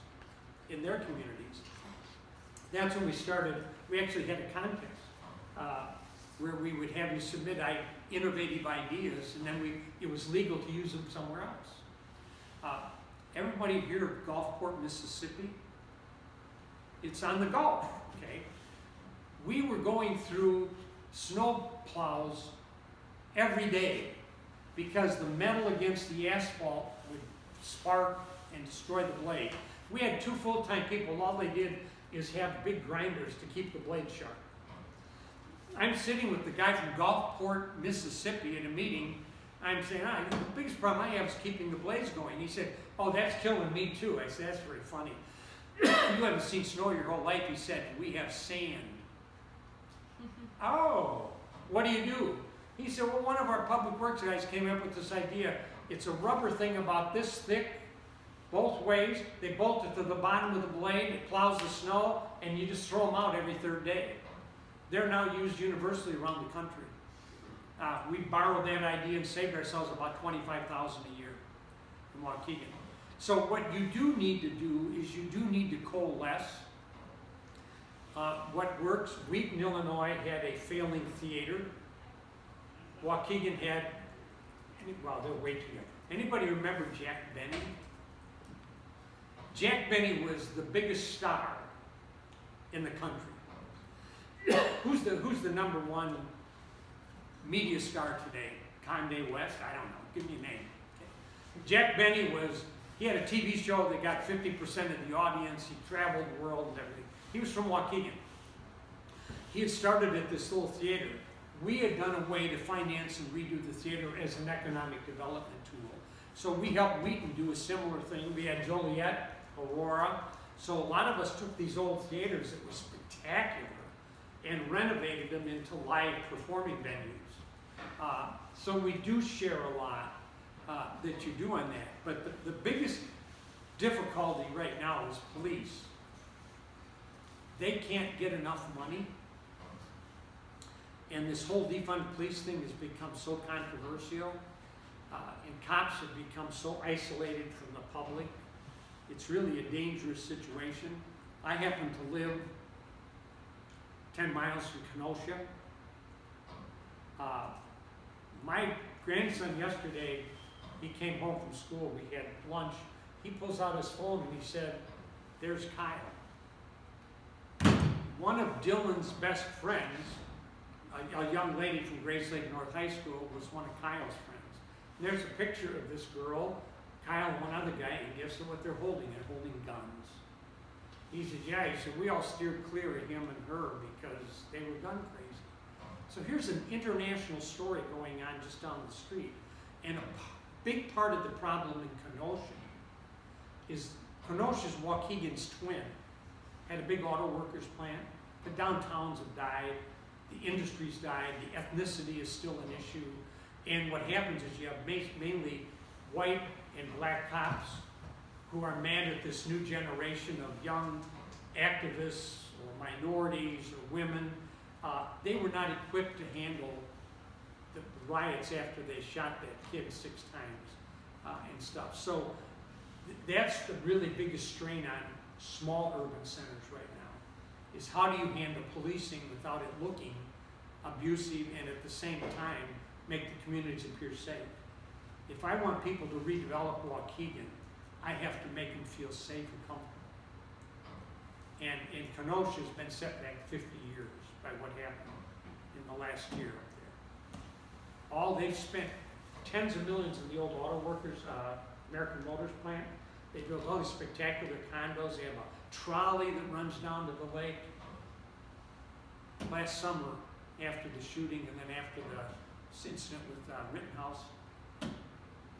in their communities. That's when we started. We actually had a contest where we would have you submit innovative ideas, and then it was legal to use them somewhere else. Everybody here of Gulfport, Mississippi? It's on the Gulf, okay? We were going through snow plows every day because the metal against the asphalt would spark and destroy the blade. We had 2 full-time people. All they did is have big grinders to keep the blade sharp. I'm sitting with the guy from Gulfport, Mississippi at a meeting. I'm saying, the biggest problem I have is keeping the blades going. He said, oh, that's killing me too. I said, that's very funny. You haven't seen snow your whole life. He said, we have sand. Oh, what do you do? He said, well, one of our public works guys came up with this idea. It's a rubber thing about this thick, both ways. They bolt it to the bottom of the blade. It plows the snow, and you just throw them out every 3rd day. They're now used universally around the country. We borrowed that idea and saved ourselves about $25,000 a year in Waukegan. So what you do need to do is you do need to coalesce. What works, Wheaton, Illinois had a failing theater. Waukegan had, well, they're way too young. Anybody remember Jack Benny? Jack Benny was the biggest star in the country. who's the number one media star today? Kanye West? I don't know. Give me a name. Okay. Jack Benny he had a TV show that got 50% of the audience. He traveled the world and everything. He was from Waukegan. He had started at this little theater. We had done a way to finance and redo the theater as an economic development tool. So we helped Wheaton do a similar thing. We had Joliet, Aurora. So a lot of us took these old theaters that were spectacular and renovated them into live performing venues. So we do share a lot that you do on that. But the biggest difficulty right now is police. They can't get enough money. And this whole defund police thing has become so controversial. And cops have become so isolated from the public. It's really a dangerous situation. I happen to live 10 miles from Kenosha. My grandson yesterday, he came home from school, we had lunch. He pulls out his phone and he said, "There's Kyle." One of Dylan's best friends, a young lady from Grayslake North High School, was one of Kyle's friends. And there's a picture of this girl, Kyle and one other guy, and guess what they're holding? They're holding guns. He said, yeah, he said, we all steered clear of him and her because they were gun crazy. So here's an international story going on just down the street. And a big part of the problem in Kenosha is Kenosha's Waukegan's twin. Had a big auto workers plant. The downtowns have died. The industry's died. The ethnicity is still an issue. And what happens is you have mainly white and black cops who are mad at this new generation of young activists or minorities or women. They were not equipped to handle the riots after they shot that kid 6 times and stuff. So that's the really biggest strain on small urban centers right now, is how do you handle policing without it looking abusive and at the same time make the communities appear safe. If I want people to redevelop Waukegan, I have to make them feel safe and comfortable. And Kenosha's been set back 50 years by what happened in the last year up there. They've spent tens of millions in the old auto workers, American Motors plant. They built all these spectacular condos. They have a trolley that runs down to the lake. Last summer, after the shooting and then after the incident with Rittenhouse,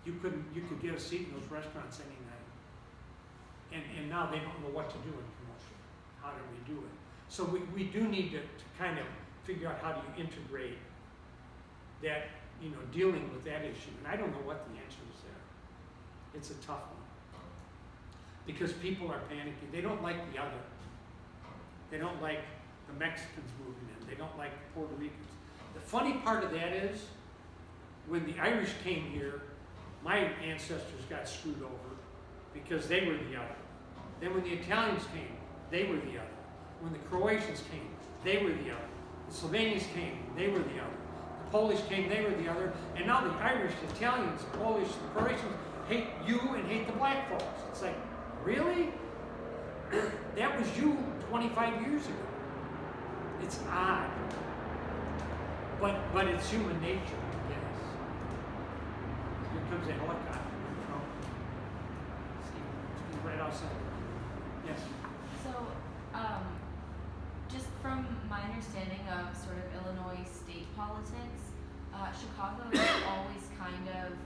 you could get a seat in those restaurants any night. And now they don't know what to do in Kenosha. How do we do it? So we do need to kind of figure out how do you integrate that, dealing with that issue. And I don't know what the answer is there. It's a tough one. Because people are panicking. They don't like the other. They don't like the Mexicans moving in. They don't like the Puerto Ricans. The funny part of that is, when the Irish came here, my ancestors got screwed over because they were the other. Then when the Italians came, they were the other. When the Croatians came, they were the other. The Slovenians came, they were the other. The Polish came, they were the other. And now the Irish, the Italians, the Polish, the Croatians hate you and hate the black folks. It's like, really? That was you 25 years ago. It's odd. But it's human nature, yes. Here comes a helicopter. See, right outside. Yes. So, just from my understanding of sort of Illinois state politics, Chicago is always kind of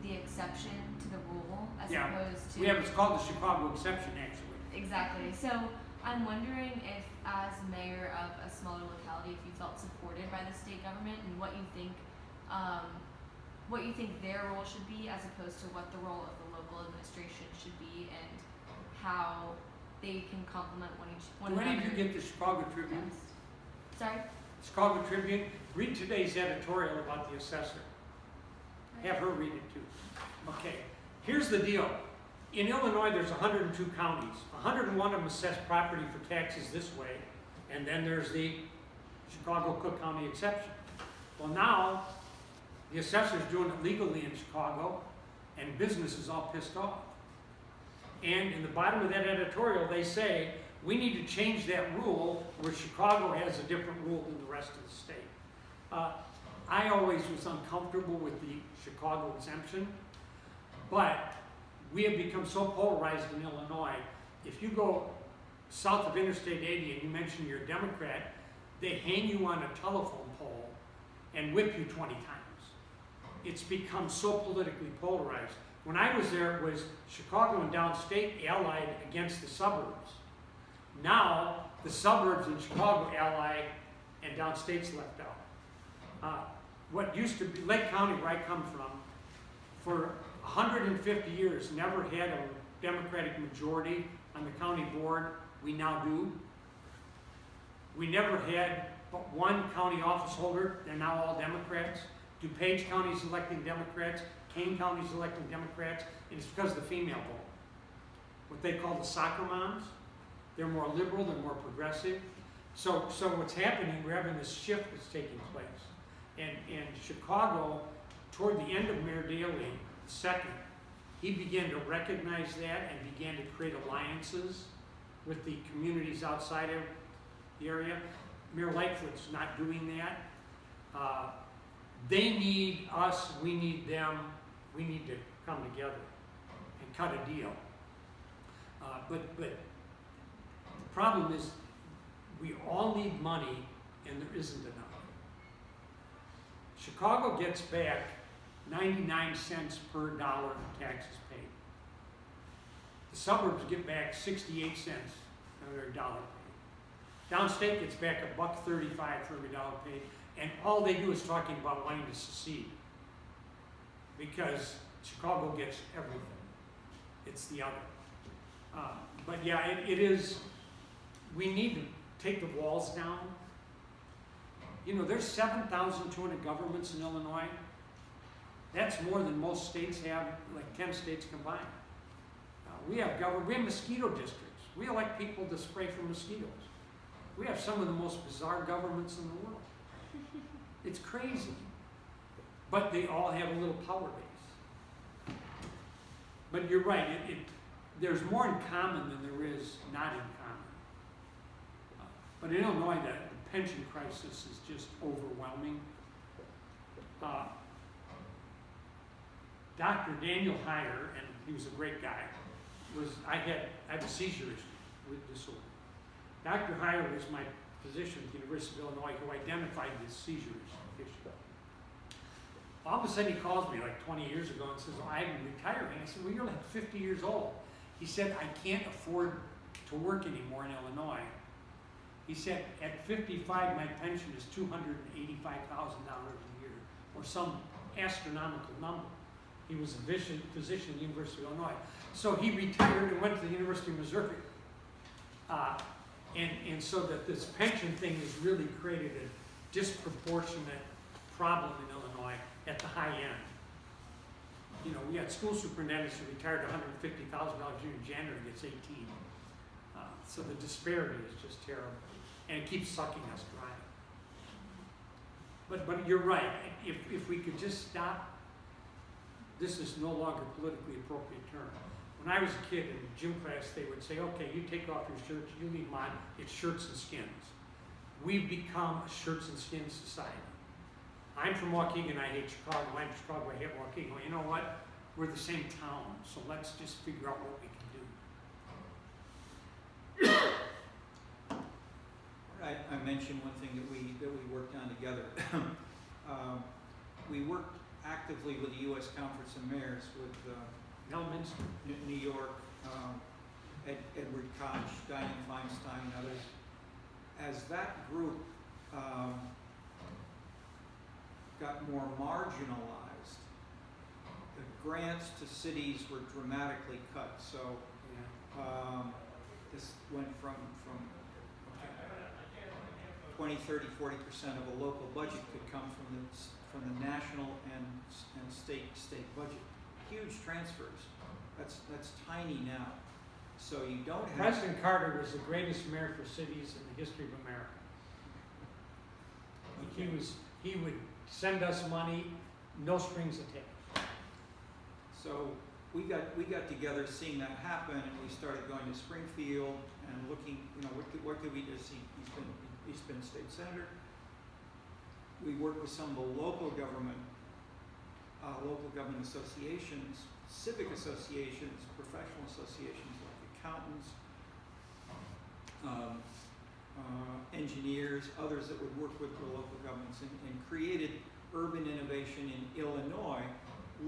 the exception to the rule as opposed to... It's called the Chicago exception, actually. Exactly. So I'm wondering if, as mayor of a smaller locality, if you felt supported by the state government and what you think their role should be as opposed to what the role of the local administration should be, and how they can complement one Do any another. of you get the Chicago Tribune? Yes. Sorry? Chicago Tribune? Read today's editorial about the assessor. Have her read it too. Okay, here's the deal. In Illinois, there's 102 counties. 101 of them assess property for taxes this way, and then there's the Chicago-Cook County exception. Well, now, the assessor's doing it legally in Chicago, and business is all pissed off. And in the bottom of that editorial, they say, We need to change that rule where Chicago has a different rule than the rest of the state. I always was uncomfortable with the Chicago exemption, but we have become so polarized in Illinois. If you go south of Interstate 80 and you mention you're a Democrat, they hang you on a telephone pole and whip you 20 times. It's become so politically polarized. When I was there, it was Chicago and downstate allied against the suburbs. Now, the suburbs in Chicago ally and downstate's left out. What used to be Lake County, where I come from, for 150 years never had a Democratic majority on the county board. We now do. We never had but one county office holder. They're now all Democrats. DuPage County is electing Democrats. Kane County is electing Democrats. And it's because of the female vote. What they call the soccer moms. They're more liberal. They're more progressive. So what's happening, we're having this shift that's taking place. And Chicago, toward the end of Mayor Daley II, he began to recognize that and began to create alliances with the communities outside of the area. Mayor Lightfoot's not doing that. They need us, we need them, we need to come together and cut a deal. But the problem is we all need money and there isn't enough. Chicago gets back 99 cents per dollar in taxes paid. The suburbs get back 68 cents on every dollar paid. Downstate gets back $1.35 for every dollar paid, and all they do is talking about wanting to secede. Because Chicago gets everything. It's the other. But yeah, it is, we need to take the walls down. You know, there's 7,200 governments in Illinois. That's more than most states have, like 10 states combined. We have mosquito districts. We elect people to spray for mosquitoes. We have some of the most bizarre governments in the world. It's crazy. But they all have a little power base. But you're right, there's more in common than there is not in common. But in Illinois, the pension crisis is just overwhelming. Dr. Daniel Heyer, and he was a great guy, I have a seizure disorder. Dr. Heyer was my physician at the University of Illinois who identified this seizure issue. All of a sudden he calls me like 20 years ago and says, oh, I'm retiring. I said, well, you're like 50 years old. He said, I can't afford to work anymore in Illinois. He said, at 55, my pension is $285,000 a year, or some astronomical number. He was a physician at the University of Illinois. So he retired and went to the University of Missouri. And so that this pension thing has really created a disproportionate problem in Illinois at the high end. You know, we had school superintendents who retired $150,000 a year in January, gets 18. So the disparity is just terrible. And it keeps sucking us dry. But you're right. If we could just stop, this is no longer a politically appropriate term. When I was a kid in gym class, they would say, okay, you take off your shirts, you leave mine, it's shirts and skins. We've become a shirts and skins society. I'm from Waukegan, I hate Chicago. I'm from Chicago, I hate Waukegan. Well, you know what? We're the same town, so let's just figure out what we can do. I mentioned one thing that we worked on together. We worked actively with the U.S. Conference of Mayors, with Elminster. New York, Edward Koch, Dianne Feinstein, and others. As that group got more marginalized, the grants to cities were dramatically cut. So this went from 20, 30, 40% of a local budget could come from the national and state budget. Huge transfers. That's tiny now. So you don't have. President Carter was the greatest mayor for cities in the history of America. Okay. He would send us money, no strings attached. So we got together seeing that happen, and we started going to Springfield and looking, what could we do? He's been state senator. We worked with some of the local government associations, civic associations, professional associations like accountants, engineers, others that would work with the local governments, and created Urban Innovation in Illinois,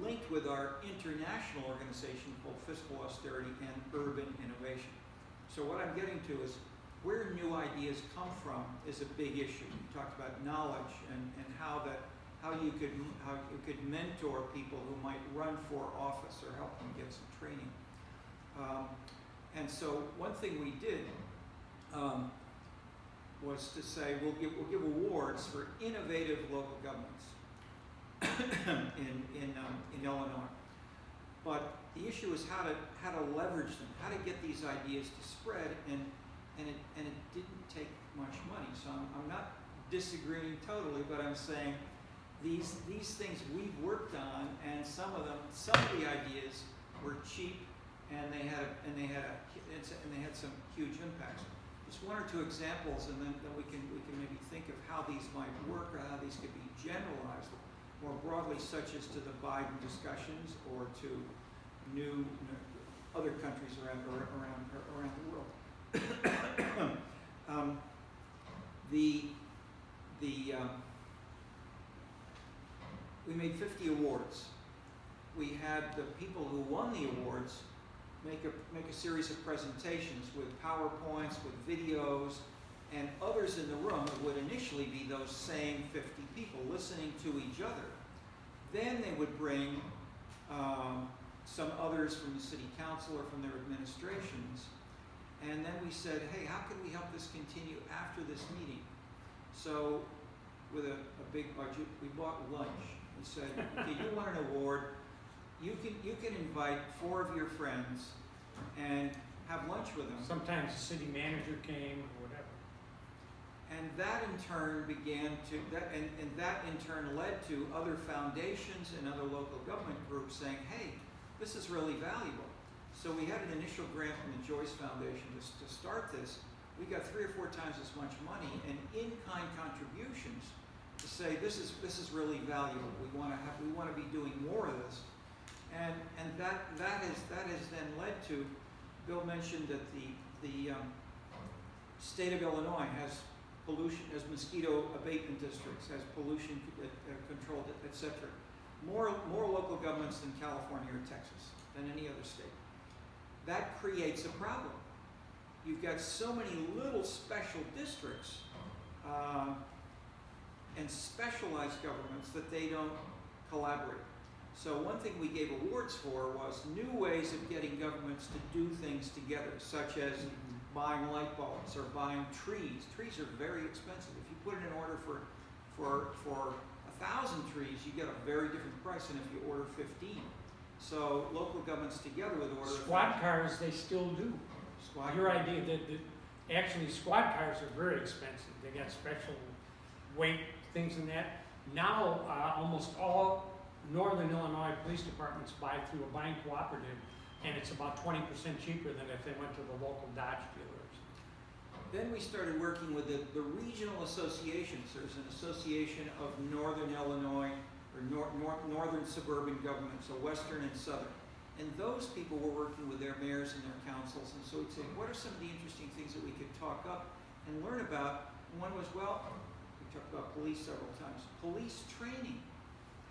linked with our international organization called Fiscal Austerity and Urban Innovation. So what I'm getting to is where new ideas come from is a big issue. You talked about knowledge and how you could mentor people who might run for office or help them get some training. And so one thing we did was to say we'll give awards for innovative local governments in Illinois. But the issue is how to leverage them, how to get these ideas to spread, and it didn't take much money. So I'm not disagreeing totally, but I'm saying these things we've worked on, and some of the ideas were cheap, and they had some huge impacts. Just one or two examples, and then we can maybe think of how these might work or how these could be generalized more broadly, such as to the Biden discussions or to new other countries around the world. We made 50 awards. We had the people who won the awards make a series of presentations with PowerPoints, with videos, and others in the room would initially be those same 50 people listening to each other. Then they would bring some others from the city council or from their administrations. And then we said, hey, how can we help this continue after this meeting? So with a big budget, we bought lunch. We said, okay, you want an award, you can invite 4 of your friends and have lunch with them. Sometimes the city manager came or whatever. And that in turn that in turn led to other foundations and other local government groups saying, hey, this is really valuable. So we had an initial grant from the Joyce Foundation to start this. We got 3 or 4 times as much money and in-kind contributions to say this is really valuable. We want to be doing more of this, and that has then led to. Bill mentioned that the state of Illinois has pollution, has mosquito abatement districts, has pollution controlled, etc. More local governments than California or Texas, than any other state. That creates a problem. You've got so many little special districts and specialized governments that they don't collaborate. So one thing we gave awards for was new ways of getting governments to do things together, such as buying light bulbs or buying trees. Trees are very expensive. If you put in an order for 1,000 trees, you get a very different price than if you order 15. So local governments together with order. Squad cars, they still do. Squad Your cars. idea that actually squad cars are very expensive. They got special weight things in that. Now almost all Northern Illinois police departments buy through a buying cooperative, and it's about 20% cheaper than if they went to the local Dodge dealers. Then we started working with the regional associations. There's an association of Northern Illinois, or northern suburban governments, so western and southern. And those people were working with their mayors and their councils, and so we'd say, what are some of the interesting things that we could talk up and learn about? And one was, well, we talked about police several times. Police training.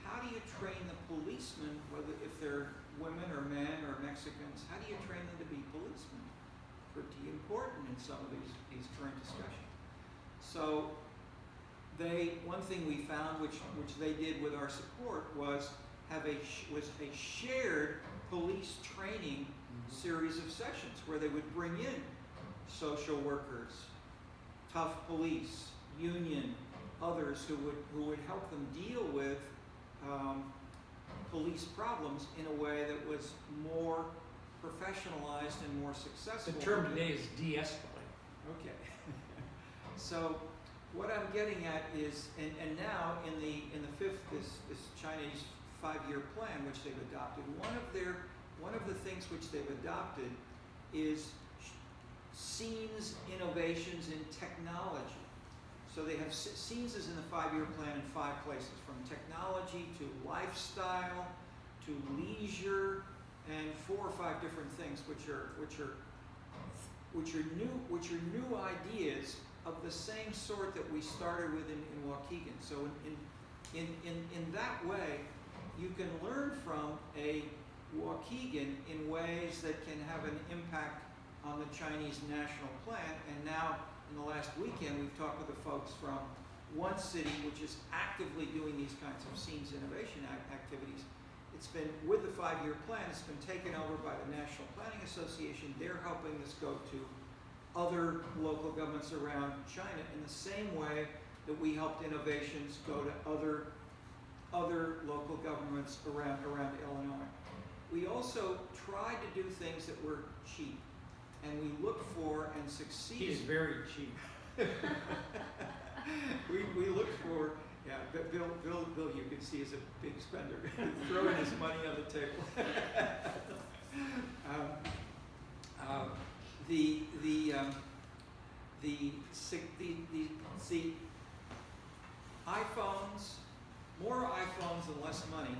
How do you train the policemen, whether if they're women or men or Mexicans, how do you train them to be policemen? Pretty important in some of these current discussions. So one thing we found, which they did with our support, was have a shared police training series of sessions where they would bring in social workers, tough police, union, others who would help them deal with police problems in a way that was more professionalized and more successful. The term today is de-escalate. Okay. So what I'm getting at is, and now in the fifth, this Chinese 5-year plan, which they've adopted, one of their one of the things which they've adopted is scenes innovations in technology. So they have scenes is in the 5-year plan in 5 places, from technology to lifestyle to leisure, and 4 or 5 different things which are new ideas of the same sort that we started with in Waukegan. So in that way, you can learn from a Waukegan in ways that can have an impact on the Chinese national plan. And now, in the last weekend, we've talked with the folks from one city which is actively doing these kinds of scenes innovation activities. It's been, with the 5-year plan, it's been taken over by the National Planning Association. They're helping this go to other local governments around China in the same way that we helped innovations go to other local governments around Illinois. We also tried to do things that were cheap, and we looked for and succeeded. He's very cheap. we looked for, yeah, Bill, you can see is a big spender, throwing his money on the table. The iPhones, more iPhones and less money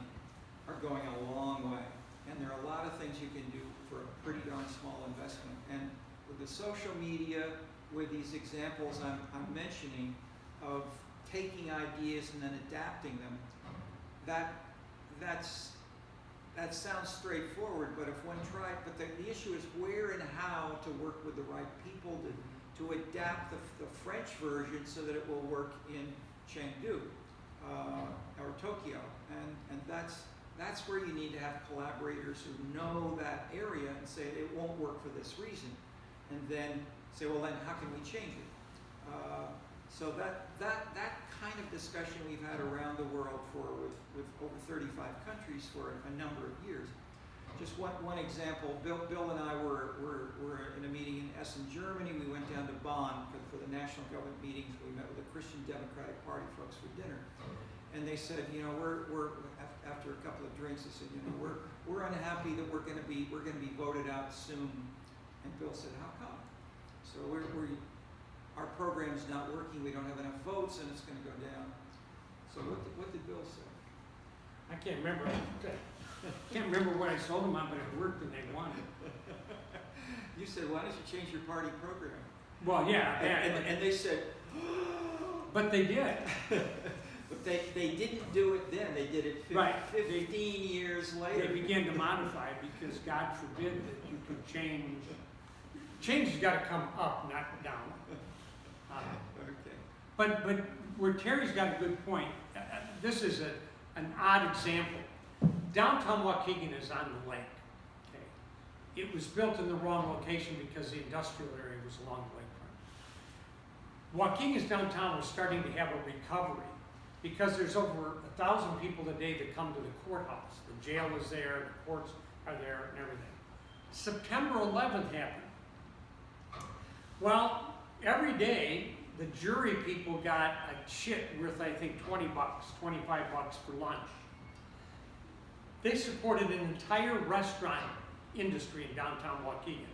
are going a long way. And there are a lot of things you can do for a pretty darn small investment. And with the social media, with these examples I'm mentioning of taking ideas and then adapting them, that sounds straightforward, but if one tried, but the issue is where and how to work with the right people to adapt the French version so that it will work in Chengdu or Tokyo. And that's where you need to have collaborators who know that area and say it won't work for this reason, and then say, well, then how can we change it? So that kind of discussion we've had around the world with over 35 countries for a number of years. Just one example, Bill and I were in a meeting in Essen, Germany. We went down to Bonn for the national government meetings. We met with the Christian Democratic Party folks for dinner. And they said, you know, we're after a couple of drinks, they said, you know, we're unhappy that we're going to be voted out soon. And Bill said, how come? So our program's not working. We don't have enough votes, and it's going to go down. So what did Bill say? I can't remember. Can't remember what I sold them on, but it worked and they won. You said, why don't you change your party program? Well, yeah. And they said, but they did. but they didn't do it then. They did it 15 years later. They began to modify because God forbid that you could change. Change has got to come up, not down. Okay. But where Terry's got a good point, this is an odd example. Downtown Waukegan is on the lake. Okay? It was built in the wrong location because the industrial area was along the lakefront. Waukegan's downtown was starting to have a recovery because there's over 1,000 people a day that come to the courthouse. The jail is there, the courts are there, and everything. September 11th happened. Well, every day, the jury people got a chit worth, I think, $20, $25 for lunch. They supported an entire restaurant industry in downtown Waukegan.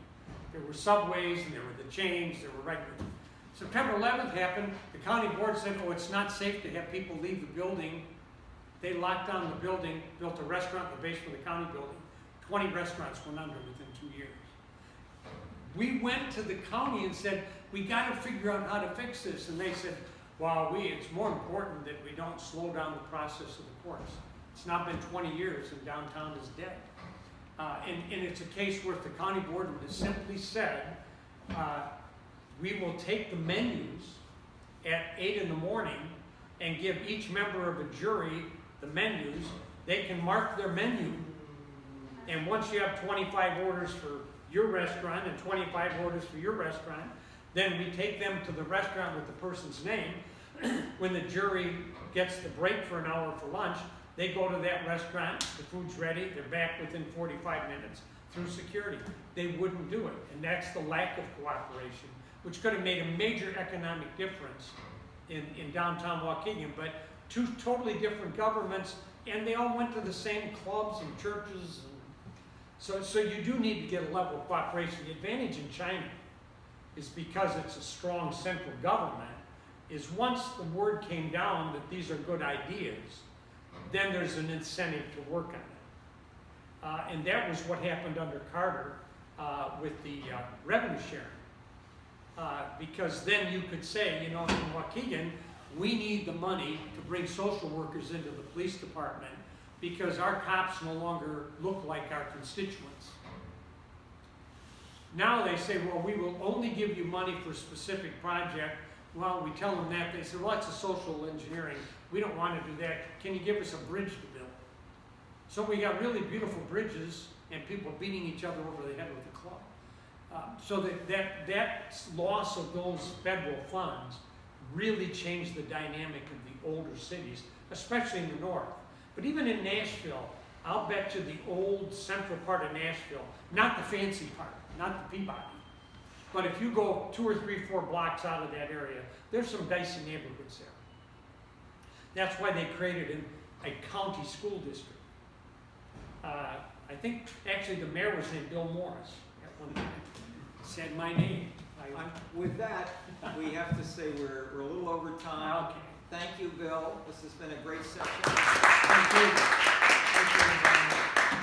There were Subways, and there were the chains, there were regular. September 11th happened, the county board said, oh, it's not safe to have people leave the building. They locked down the building, built a restaurant in the basement of the county building. 20 restaurants went under within 2 years. We went to the county and said, we got to figure out how to fix this. And they said, well, it's more important that we don't slow down the process of the courts. It's not been 20 years and downtown is dead. And it's a case where if the county board would have simply said, we will take the menus at 8 in the morning and give each member of a jury the menus, they can mark their menu. And once you have 25 orders for your restaurant and 25 orders for your restaurant, then we take them to the restaurant with the person's name. When the jury gets the break for an hour for lunch, they go to that restaurant, the food's ready, they're back within 45 minutes through security. They wouldn't do it, and that's the lack of cooperation, which could have made a major economic difference in downtown Waukegan. But 2 totally different governments, and they all went to the same clubs and churches. So you do need to get a level of cooperation. The advantage in China is because it's a strong central government, is once the word came down that these are good ideas, then there's an incentive to work on it. And that was what happened under Carter with the revenue sharing. Because then you could say, you know, in Waukegan, we need the money to bring social workers into the police department because our cops no longer look like our constituents. Now they say, well, we will only give you money for a specific project. Well, we tell them that, they say, well, that's a social engineering. We don't want to do that. Can you give us a bridge to build? So we got really beautiful bridges and people beating each other over the head with a club. So that loss of those federal funds really changed the dynamic of the older cities, especially in the north. But even in Nashville, I'll bet you the old central part of Nashville, not the fancy part, not the Peabody, but if you go 2 or 3, 4 blocks out of that area, there's some dicey neighborhoods there. That's why they created a county school district. I think actually the mayor was named Bill Morris at one time. Said my name. With that, we have to say we're a little over time. Okay. Thank you, Bill. This has been a great session. Thank you.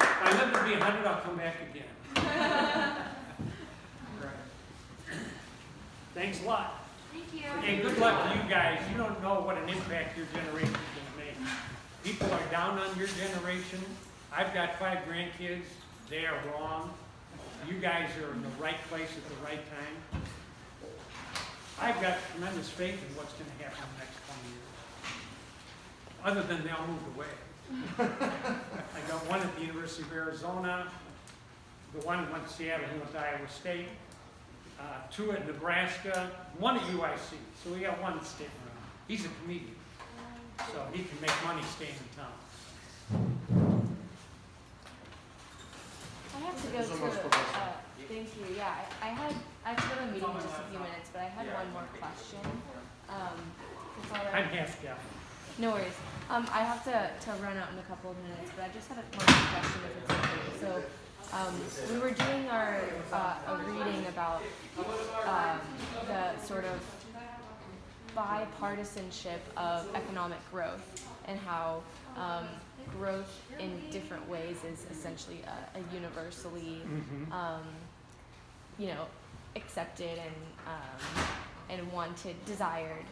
If I live to be 100, I'll come back again. Thanks a lot. Thank you. And good luck to you guys. You don't know what an impact your generation is going to make. People are down on your generation. I've got 5 grandkids. They are wrong. You guys are in the right place at the right time. I've got tremendous faith in what's going to happen in the next 20 years. Other than they all moved away. I got one at the University of Arizona. The one went to Seattle, he went to Iowa State. 2 at Nebraska, 1 at UIC. So we got 1 that's staying around. He's a comedian, so he can make money staying in town. I have to go There's almost to, professional. thank you, yeah, I have to go to a meeting in just a few minutes, but I had one more question. It's all right. I'm half deaf. No worries. I have to run out in a couple of minutes, but I just had one more question if it's okay. So, we were doing our, a reading about, the sort of bipartisanship of economic growth and how, growth in different ways is essentially a universally, you know, accepted and wanted, desired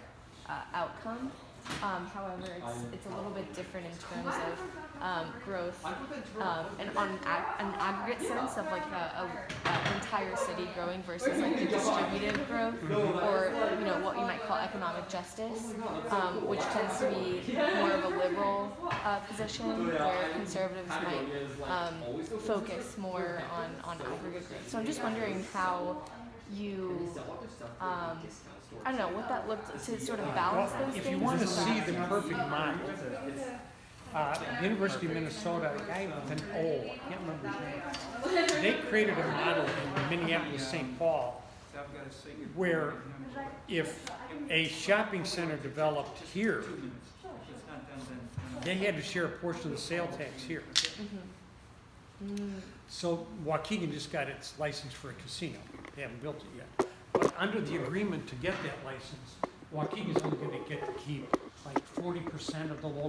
outcome. However, it's a little bit different in terms of growth, and on an aggregate sense of like a entire city growing versus like the distributive growth, or you know what you might call economic justice, which tends to be more of a liberal position, where conservatives might focus more on aggregate growth. So I'm just wondering how you I don't know what that looked to sort of balance those If things. you want to see the perfect model, University of Minnesota, a guy with an O, I can't remember his name, they created a model in Minneapolis, St. Paul, So I've got to say goodbye. where if a shopping center developed here, 2 minutes. If it's not done, then. they had to share a portion of the sale tax here. So Waukegan just got its license for a casino. They haven't built it yet. But under the agreement to get that license, Waukegan's only going to get to keep like 40% of the local